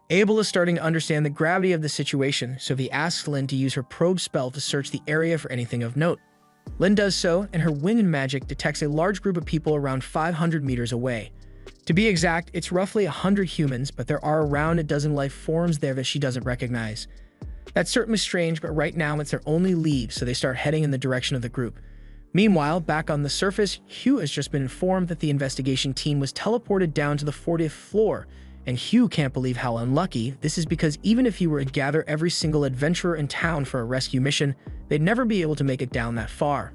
Abel is starting to understand the gravity of the situation, so he asks Lynn to use her probe spell to search the area for anything of note. Lynn does so, and her wind magic detects a large group of people around 500 meters away. To be exact, it's roughly 100 humans, but there are around a dozen life forms there that she doesn't recognize. That's certainly strange, but right now it's their only lead, so they start heading in the direction of the group. Meanwhile, back on the surface, Hugh has just been informed that the investigation team was teleported down to the 40th floor, and Hugh can't believe how unlucky this is because even if he were to gather every single adventurer in town for a rescue mission, they'd never be able to make it down that far.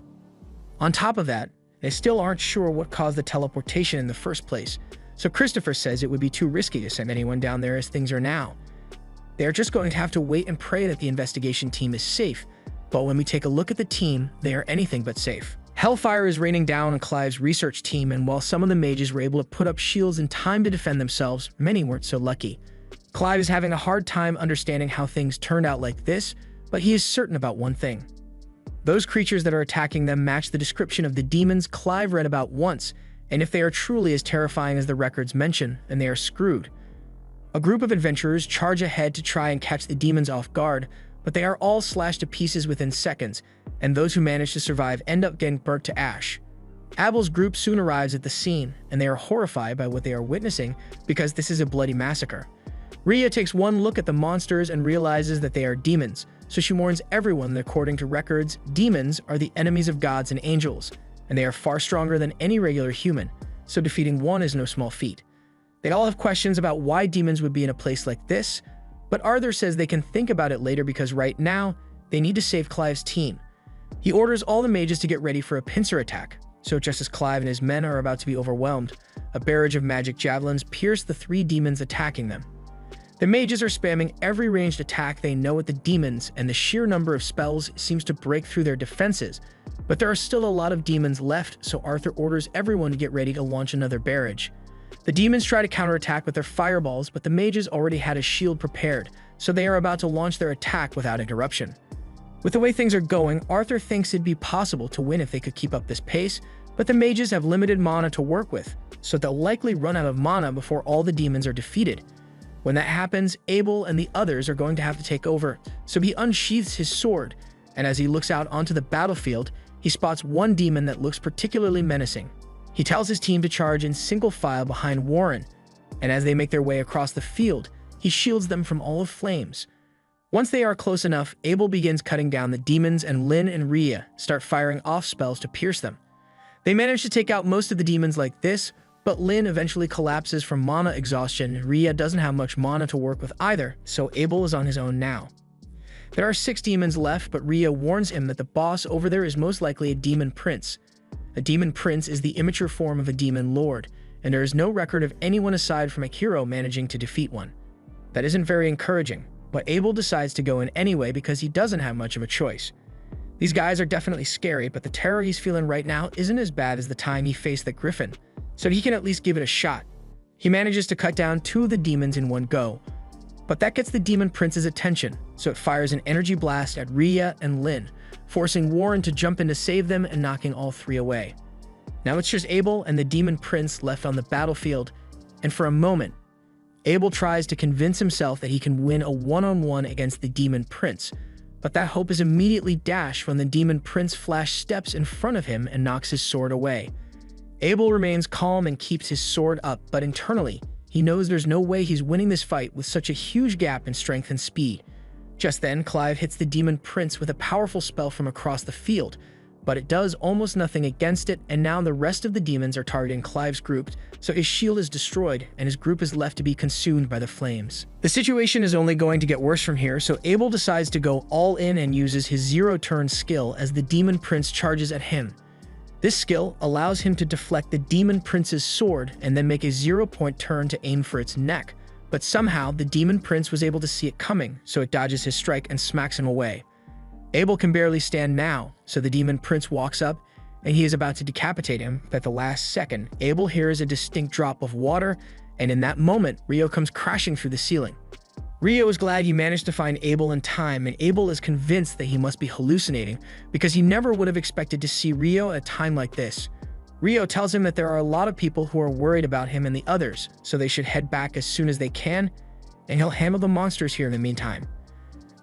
On top of that, they still aren't sure what caused the teleportation in the first place, so Christopher says it would be too risky to send anyone down there as things are now. They are just going to have to wait and pray that the investigation team is safe, but when we take a look at the team, they are anything but safe. Hellfire is raining down on Clive's research team, and while some of the mages were able to put up shields in time to defend themselves, many weren't so lucky. Clive is having a hard time understanding how things turned out like this, but he is certain about one thing. Those creatures that are attacking them match the description of the demons Clive read about once, and if they are truly as terrifying as the records mention, then they are screwed. A group of adventurers charge ahead to try and catch the demons off guard, but they are all slashed to pieces within seconds, and those who manage to survive end up getting burnt to ash. Abel's group soon arrives at the scene, and they are horrified by what they are witnessing because this is a bloody massacre. Rhea takes one look at the monsters and realizes that they are demons, so she warns everyone that according to records, demons are the enemies of gods and angels, and they are far stronger than any regular human, so defeating one is no small feat. They all have questions about why demons would be in a place like this, but Arthur says they can think about it later because right now, they need to save Clive's team. He orders all the mages to get ready for a pincer attack, so just as Clive and his men are about to be overwhelmed, a barrage of magic javelins pierce the three demons attacking them. The mages are spamming every ranged attack they know at the demons, and the sheer number of spells seems to break through their defenses, but there are still a lot of demons left, so Arthur orders everyone to get ready to launch another barrage. The demons try to counterattack with their fireballs, but the mages already had a shield prepared, so they are about to launch their attack without interruption. With the way things are going, Arthur thinks it'd be possible to win if they could keep up this pace, but the mages have limited mana to work with, so they'll likely run out of mana before all the demons are defeated. When that happens, Abel and the others are going to have to take over, so he unsheaths his sword, and as he looks out onto the battlefield, he spots one demon that looks particularly menacing. He tells his team to charge in single file behind Warren, and as they make their way across the field, he shields them from all of flames. Once they are close enough, Abel begins cutting down the demons, and Lynn and Rhea start firing off spells to pierce them. They manage to take out most of the demons like this, but Lynn eventually collapses from mana exhaustion. Rhea doesn't have much mana to work with either, so Abel is on his own now. There are 6 demons left, but Rhea warns him that the boss over there is most likely a demon prince. A demon prince is the immature form of a demon lord, and there is no record of anyone aside from Akiro managing to defeat one. That isn't very encouraging, but Abel decides to go in anyway because he doesn't have much of a choice. These guys are definitely scary, but the terror he's feeling right now isn't as bad as the time he faced the griffin, so he can at least give it a shot. He manages to cut down 2 of the demons in one go, but that gets the demon prince's attention, so it fires an energy blast at Rhea and Lynn, forcing Warren to jump in to save them and knocking all 3 away. Now it's just Abel and the demon prince left on the battlefield, and for a moment, Abel tries to convince himself that he can win a one-on-one against the demon prince, but that hope is immediately dashed when the demon prince flash steps in front of him and knocks his sword away. Abel remains calm and keeps his sword up, but internally, he knows there's no way he's winning this fight with such a huge gap in strength and speed. Just then, Clive hits the demon prince with a powerful spell from across the field, but it does almost nothing against it, and now the rest of the demons are targeting Clive's group, so his shield is destroyed and his group is left to be consumed by the flames. The situation is only going to get worse from here, so Abel decides to go all in and uses his zero-turn skill as the demon prince charges at him. This skill allows him to deflect the demon prince's sword and then make a 0-point turn to aim for its neck, but somehow the demon prince was able to see it coming, so it dodges his strike and smacks him away. Abel can barely stand now, so the demon prince walks up and he is about to decapitate him, but at the last second, Abel hears a distinct drop of water, and in that moment, Rio comes crashing through the ceiling. Rio is glad he managed to find Abel in time, and Abel is convinced that he must be hallucinating because he never would have expected to see Rio at a time like this. Rio tells him that there are a lot of people who are worried about him and the others, so they should head back as soon as they can, and he'll handle the monsters here in the meantime.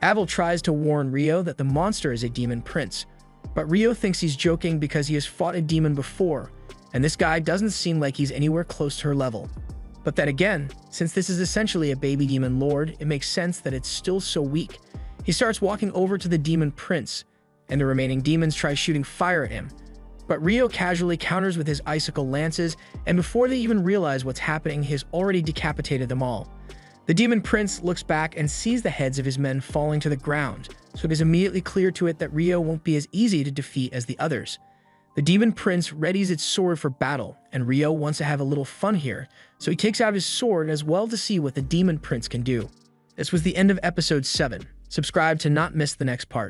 Abel tries to warn Rio that the monster is a demon prince, but Rio thinks he's joking because he has fought a demon before, and this guy doesn't seem like he's anywhere close to her level. But then again, since this is essentially a baby demon lord, it makes sense that it's still so weak. He starts walking over to the demon prince, and the remaining demons try shooting fire at him. But Rio casually counters with his icicle lances, and before they even realize what's happening, he has already decapitated them all. The demon prince looks back and sees the heads of his men falling to the ground, so it is immediately clear to it that Rio won't be as easy to defeat as the others. The demon prince readies its sword for battle, and Rio wants to have a little fun here, so he takes out his sword as well to see what the demon prince can do. This was the end of episode 7. Subscribe to not miss the next part.